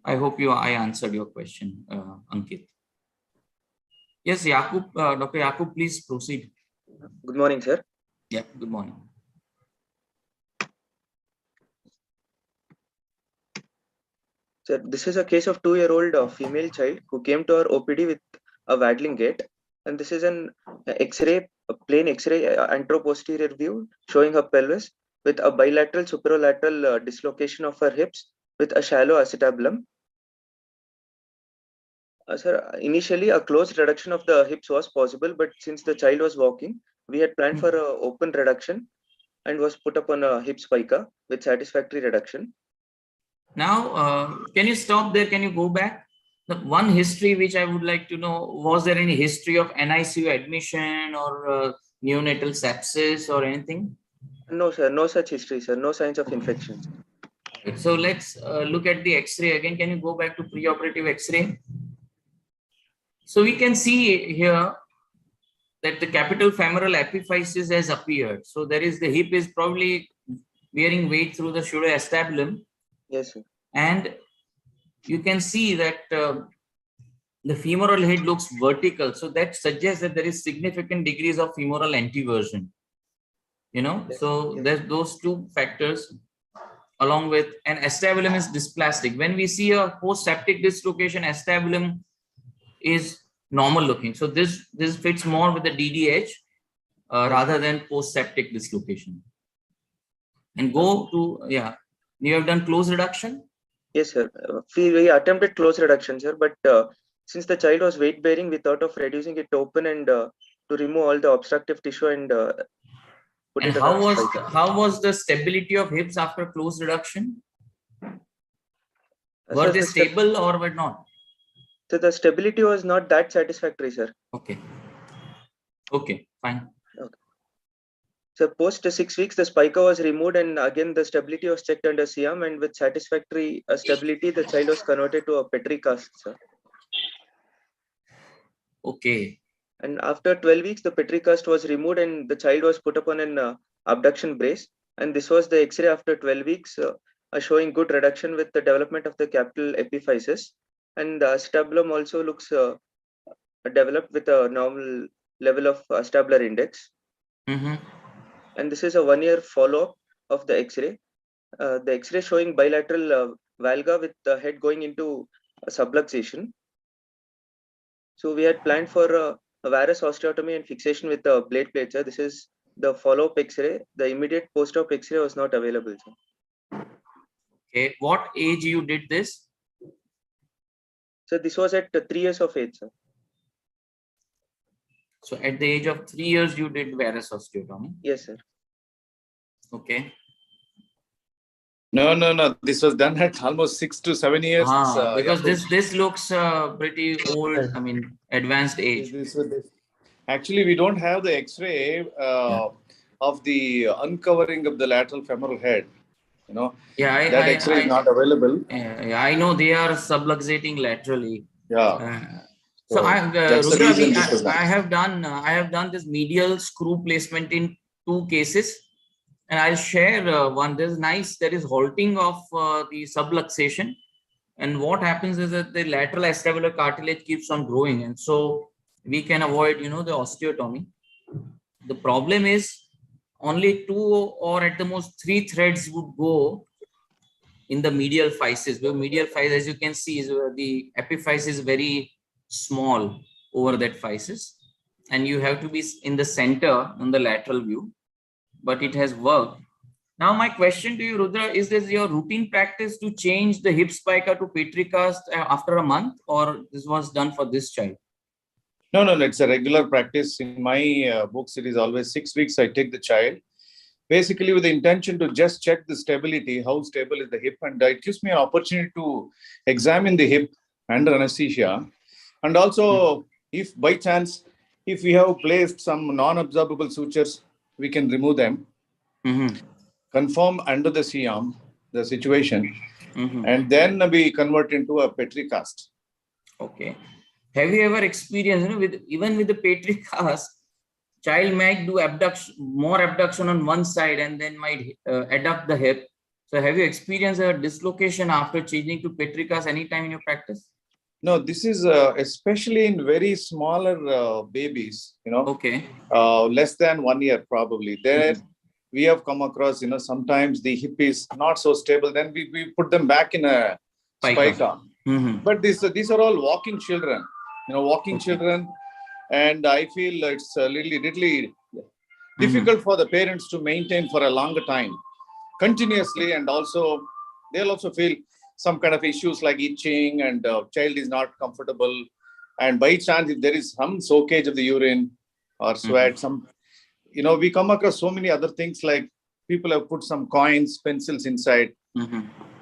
I hope I answered your question, Ankit. Yes, Yakub, Dr. Yakub, please proceed. Good morning, sir. Yeah, good morning. Sir, this is a case of 2-year-old female child who came to our OPD with a waddling gait. And this is an X-ray, a plain X-ray anteroposterior view showing her pelvis with a bilateral superolateral dislocation of her hips with a shallow acetabulum. Sir, initially a closed reduction of the hips was possible, but since the child was walking, we had planned for an open reduction and was put upon a hip spica with satisfactory reduction. Now, can you stop there? Can you go back? The one history which I would like to know, was there any history of NICU admission or neonatal sepsis or anything? No, sir, no such history, sir. No signs of infection. So let's look at the X-ray again. Can you go back to preoperative X-ray? So we can see here that the capital femoral epiphysis has appeared. So the hip is probably bearing weight through the pseudoacetabular. Yes, sir. And you can see that the femoral head looks vertical. So that suggests that there is significant degrees of femoral anteversion. Yes, So yes. there's those two factors, along with an acetabulum is dysplastic. When we see a post-septic dislocation, acetabulum is normal looking. So this fits more with the DDH rather than post-septic dislocation. And go to, you have done close reduction? Yes, sir. We attempted close reduction, sir, but since the child was weight bearing, we thought of reducing it open and to remove all the obstructive tissue and put And it how on was the stability of hips after close reduction? Were sir, they stable or were not? So the stability was not that satisfactory, sir. Okay, fine. Okay. So post 6 weeks, the spica was removed and again the stability was checked under Shyam, and with satisfactory stability, the child was converted to a Petri cast, sir. Okay. And after 12 weeks, the Petri cast was removed and the child was put upon an abduction brace. And this was the X-ray after 12 weeks, showing good reduction with the development of the capital epiphysis. And the acetabulum also looks developed with a normal level of acetabular index. And this is a 1 year follow-up of the X-ray. The X-ray showing bilateral valga with the head going into subluxation. So we had planned for a varus osteotomy and fixation with the blade plate, sir. This is the follow-up X-ray. The immediate post-op X-ray was not available, sir. Okay, what age you did this? So this was at 3 years of age, sir. So at the age of 3 years, you did varus osteotomy. Yes, sir. Okay. No. This was done at almost 6 to 7 years. Because this looks pretty old. I mean, advanced age. Actually, we don't have the X-ray of the uncovering of the lateral femoral head. You know, that X-ray is not available. Yeah, I know they are subluxating laterally. Yeah. So Rudra, I have done this medial screw placement in 2 cases, and I'll share one. There is halting of the subluxation, and what happens is that the lateral acetabular cartilage keeps on growing, and so we can avoid, the osteotomy. The problem is only 2 or at the most 3 threads would go in the medial physis. The medial physis, as you can see, is the epiphysis is very small over that physis, and you have to be in the center on the lateral view, but it has worked. Now my question to you, Rudra, is this your routine practice to change the hip spica to petri cast after a month, or this was done for this child? No, it's a regular practice. In my books, it is always 6 weeks I take the child, basically with the intention to just check the stability, how stable is the hip, and it gives me an opportunity to examine the hip under anesthesia. And also, if by chance, if we have placed some non-absorbable sutures, we can remove them, confirm under the Shyam the situation, and then we convert into a petri cast. Okay. Have you ever experienced, even with the petri cast, child might do more abduction on one side and then might adduct the hip. So have you experienced a dislocation after changing to petri cast anytime in your practice? No, this is especially in very smaller babies, Okay. Less than 1 year probably. There we have come across, sometimes the hip is not so stable. Then we put them back in a spica. But these are all walking children, children. And I feel it's really difficult for the parents to maintain for a longer time continuously. And also, they'll also feel some kind of issues like itching, and child is not comfortable. And by chance, if there is some soakage of the urine or sweat, we come across so many other things, like people have put some coins, pencils inside,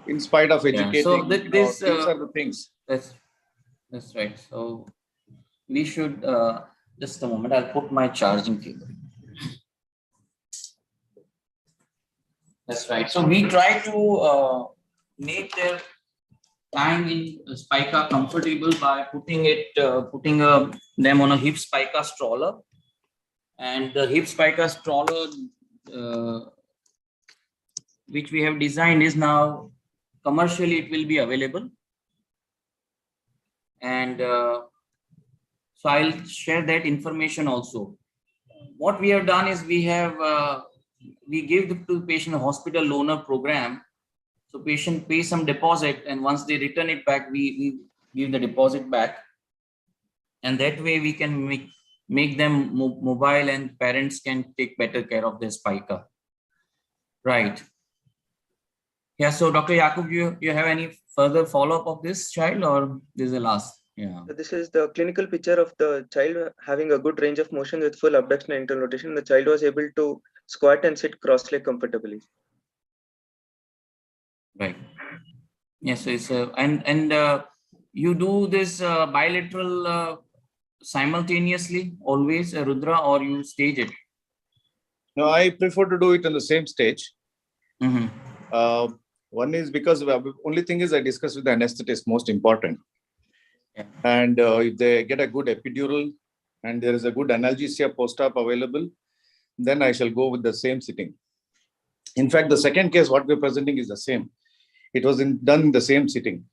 in spite of educating. So these are the things. That's right. So we should, just a moment, I'll put my charging cable. That's right. So we try to make their time in spica comfortable by putting them on a hip spica stroller, and the hip spica stroller which we have designed is now commercially it will be available, and so I'll share that information also. What we have done is we give to the patient a hospital loaner program. So patient pays some deposit, and once they return it back, we give the deposit back. And that way we can make them mobile, and parents can take better care of their spica. Right. Yeah, so Dr. Yakub, you have any further follow-up of this child, or this is the last? Yeah. This is the clinical picture of the child having a good range of motion with full abduction and internal rotation. The child was able to squat and sit cross-legged comfortably. Right. Yes, so it's and you do this bilateral simultaneously always, Rudra, or you stage it? No, I prefer to do it on the same stage. One is because the only thing is I discuss with the anesthetist, most important. Yeah. And if they get a good epidural and there is a good analgesia post-op available, then I shall go with the same sitting. In fact, the second case, what we're presenting is the same. It was done in the same sitting.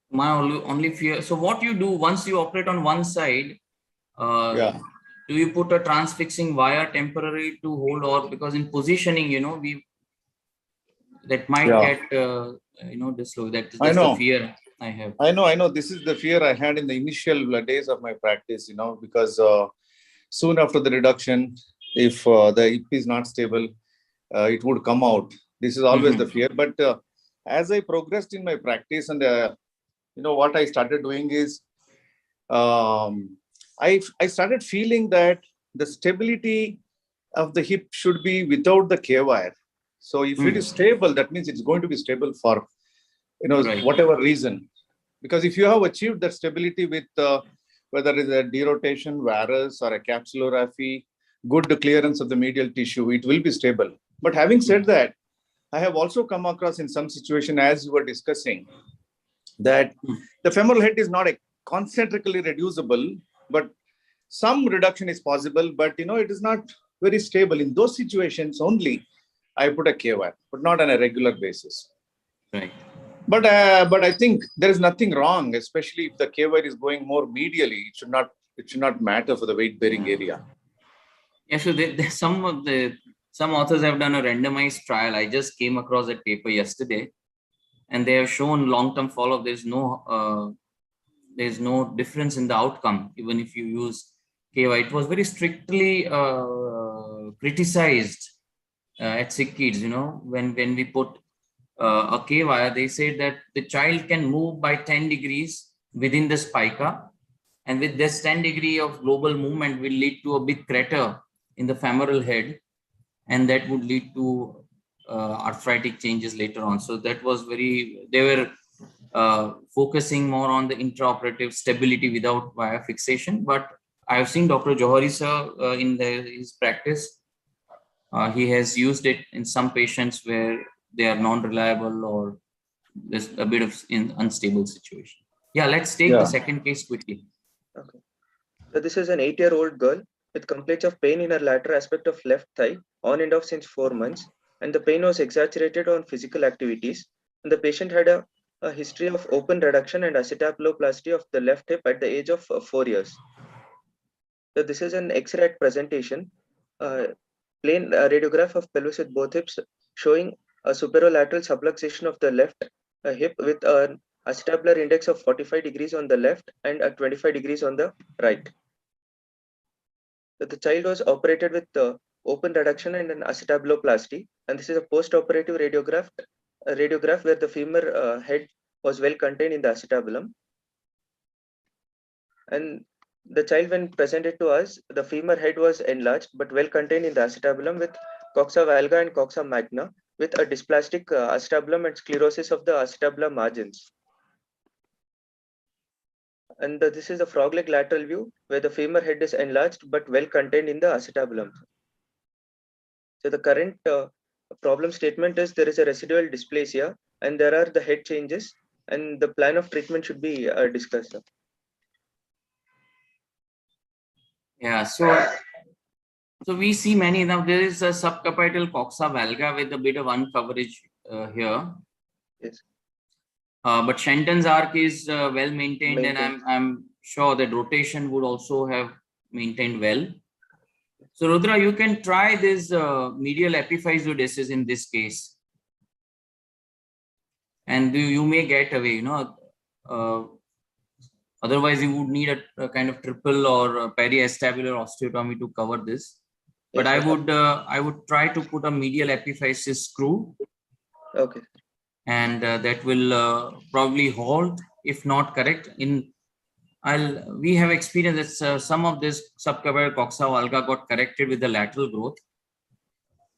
My only fear. So what you do once you operate on one side, do you put a transfixing wire temporary to hold, or because in positioning, that might get, dislocated. That's the fear I have. I know. This is the fear I had in the initial days of my practice, because soon after the reduction, if the hip is not stable, it would come out. This is always the fear. But as I progressed in my practice, and what I started doing is, I started feeling that the stability of the hip should be without the K-wire. So if it is stable, that means it's going to be stable for, whatever reason. Because if you have achieved that stability with whether it's a derotation, varus, or a capsulography, good clearance of the medial tissue, it will be stable. But having said that, I have also come across in some situation, as you were discussing, that the femoral head is not concentrically reducible, but some reduction is possible, but it is not very stable. In those situations only, I put a K-wire, but not on a regular basis. Right. But I think there is nothing wrong, especially if the K-wire is going more medially. It should not matter for the weight-bearing area. Yeah. So some authors have done a randomized trial. I just came across that paper yesterday, and they have shown long-term follow-up. There's no difference in the outcome, even if you use K-wire. It was very strictly criticized at sick kids. When we put a K-wire, they said that the child can move by 10 degrees within the spica, and with this 10 degree of global movement will lead to a big crater in the femoral head, and that would lead to arthritic changes later on. So that was they were focusing more on the intraoperative stability without wire fixation. But I have seen Dr. Johari sir in his practice. He has used it in some patients where they are non-reliable or there's a bit of unstable situation. Yeah, let's take the second case quickly. Okay. So this is an 8-year-old girl with complaints of pain in her lateral aspect of left thigh on and off since 4 months, and the pain was exaggerated on physical activities. And the patient had a history of open reduction and acetabuloplasty of the left hip at the age of 4 years. So this is an X-ray presentation, plain radiograph of pelvis with both hips showing a superolateral subluxation of the left hip with an acetabular index of 45 degrees on the left and 25 degrees on the right. So the child was operated with open reduction and an acetabuloplasty, and this is a post-operative radiograph where the femur head was well contained in the acetabulum. And the child, when presented to us, the femur head was enlarged but well contained in the acetabulum with coxa valga and coxa magna, with a dysplastic acetabulum and sclerosis of the acetabular margins. And this is a frog-leg lateral view where the femur head is enlarged but well contained in the acetabulum. So the current problem statement is there is a residual dysplasia and there are the head changes, and the plan of treatment should be discussed. Yeah, so we see many now. There is a subcapital coxa valga with a bit of uncoverage here. Yes. But Shenton's arc is well maintained, and I'm sure that rotation would also have maintained well. So Rudra, you can try this medial epiphyseodesis in this case, and you may get away. Otherwise, you would need a kind of triple or periacetabular osteotomy to cover this. But yes, I would try to put a medial epiphysis screw. Okay. And that will probably halt, if not correct. We have experienced that some of this subcapital coxa valga got corrected with the lateral growth.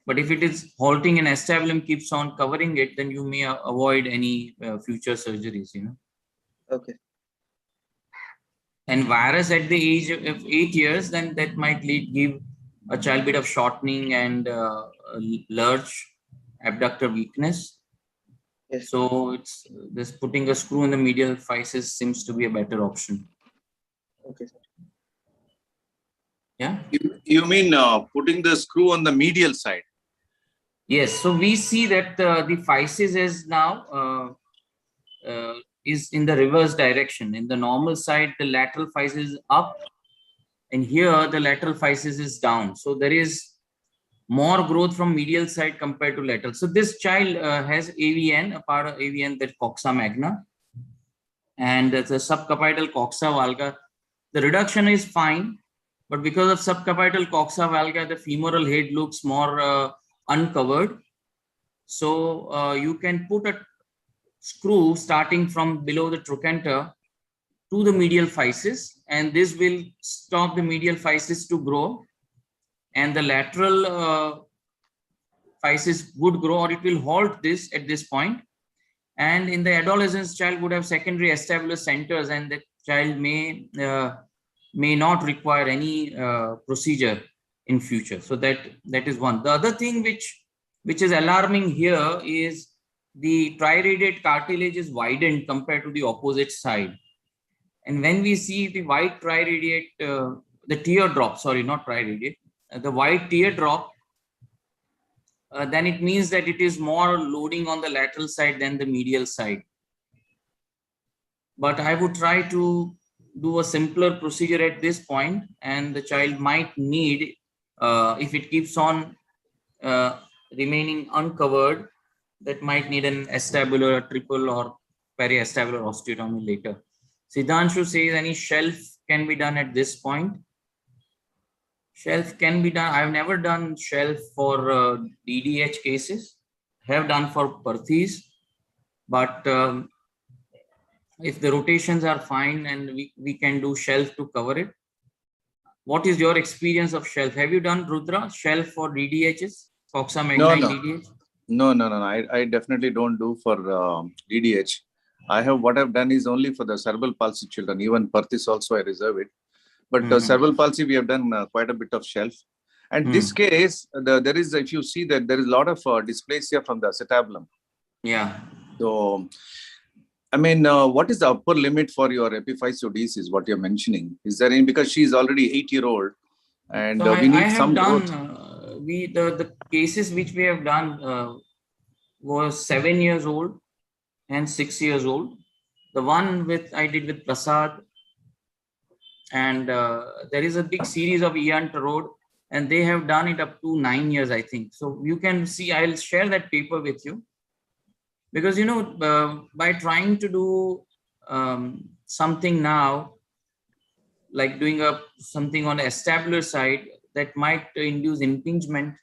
But if it is halting and acetabulum keeps on covering it, then you may avoid any future surgeries. Okay. And virus at the age of 8 years, then that might give a child bit of shortening and lurch, abductor weakness. Yes. So it's this putting a screw in the medial physis seems to be a better option. Okay. Yeah. You mean putting the screw on the medial side? Yes. So we see that the physis is now is in the reverse direction. In the normal side, the lateral physis is up, And here the lateral physis is down. So there is more growth from medial side compared to lateral. So this child has AVN, a part of AVN, that coxa magna, and the subcapital coxa valga. The reduction is fine, but because of subcapital coxa valga, the femoral head looks more uncovered. So you can put a screw starting from below the trochanter to the medial physis, and this will stop the medial physis to grow, and the lateral physis would grow, or it will halt this at this point. And in the adolescence, child would have secondary acetabular centers, and the child may not require any procedure in future. So that is one. The other thing which is alarming here is the triradiate cartilage is widened compared to the opposite side. And when we see the white triradiate, the teardrop, sorry, not triradiate, the white teardrop, then it means that it is more loading on the lateral side than the medial side. But I would try to do a simpler procedure at this point, and the child might need, if it keeps on remaining uncovered, that might need an acetabular, triple, or periacetabular osteotomy later. Siddhanshu says any shelf can be done at this point. Shelf can be done. I've never done shelf for DDH cases. Have done for Perthes, but if the rotations are fine and we can do shelf to cover it. What is your experience of shelf? Have you done, Rudra, shelf for DDHs? Coxa magna DDH? No. I definitely don't do for DDH. What I've done is only for the cerebral palsy children. Even Perthes also I reserve it. But cerebral palsy, we have done quite a bit of shelf. And this case, there is, if you see that there is a lot of dysplasia from the acetabulum. Yeah. So, I mean, what is the upper limit for your epiphysiodesis, what you're mentioning? Is there any, because she's already 8-year-old and so we need I have some done, growth. The cases which we have done was 7 years old and 6 years old. The one I did with Prasad, and there is a big series of Ian Road, and they have done it up to 9 years, I think. So you can see, I'll share that paper with you, because by trying to do something now, like doing something on the acetabular side, that might induce impingement.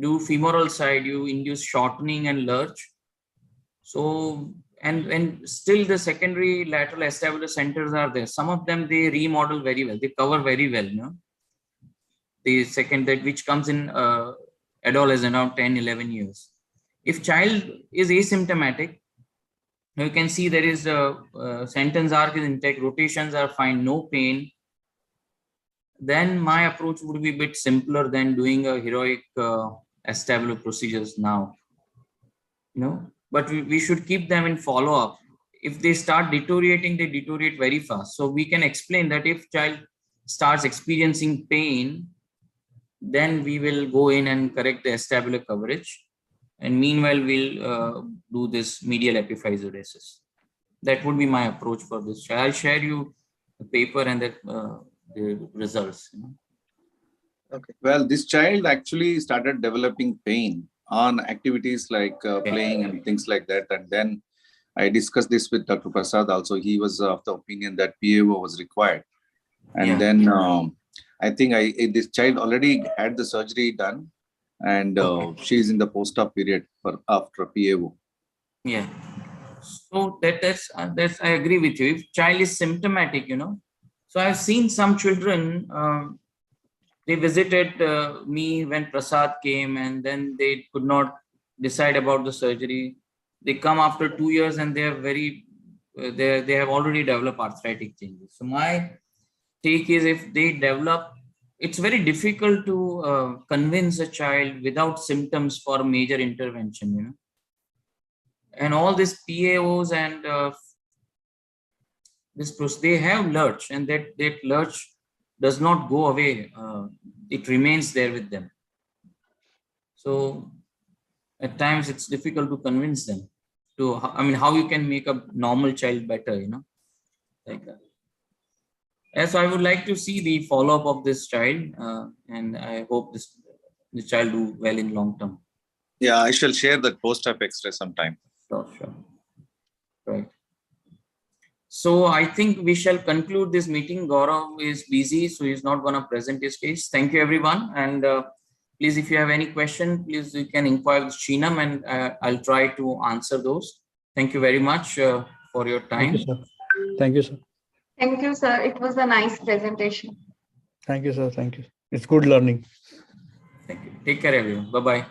Do femoral side, you induce shortening and lurch. So and still the secondary lateral acetabular centers are there. Some of them they remodel very well, they cover very well. The second, that which comes in adolescent around 10-11 years. If child is asymptomatic, you can see there is a sentence arc is intact, rotations are fine, no pain, then my approach would be a bit simpler than doing a heroic acetabular procedures now. But we should keep them in follow-up. If they start deteriorating, they deteriorate very fast. So we can explain that if child starts experiencing pain, then we will go in and correct the acetabular coverage. And meanwhile, we'll do this medial epiphysiodesis. That would be my approach for this. I'll share you the paper and the results. Okay. Well, this child actually started developing pain on activities like playing and things like that. And then I discussed this with Dr. Prasad also. He was of the opinion that PAO was required. And then I think this child already had the surgery done, and she is in the post-op period after PAO. Yeah. So that's I agree with you. If child is symptomatic, So I've seen some children, they visited me when Prasad came, and then they could not decide about the surgery. They come after 2 years and they are they have already developed arthritic changes. So my take is, if they develop, it's very difficult to convince a child without symptoms for major intervention, And all these PAOs and they have lurch, and that lurch does not go away. It remains there with them. So at times it's difficult to convince them how you can make a normal child better, like that. Yes, I would like to see the follow-up of this child, and I hope the child do well in long term. Yeah, I shall share that post-op X-ray sometime. Sure, sure. Right. So I think we shall conclude this meeting. Gaurav is busy, so he's not going to present his case. Thank you, everyone. And please, if you have any question, please you can inquire with Sheenam, and I'll try to answer those. Thank you very much for your time. Thank you, sir. Thank you, sir. Thank you, sir. It was a nice presentation. Thank you, sir. Thank you. It's good learning. Thank you. Take care, everyone. Bye-bye.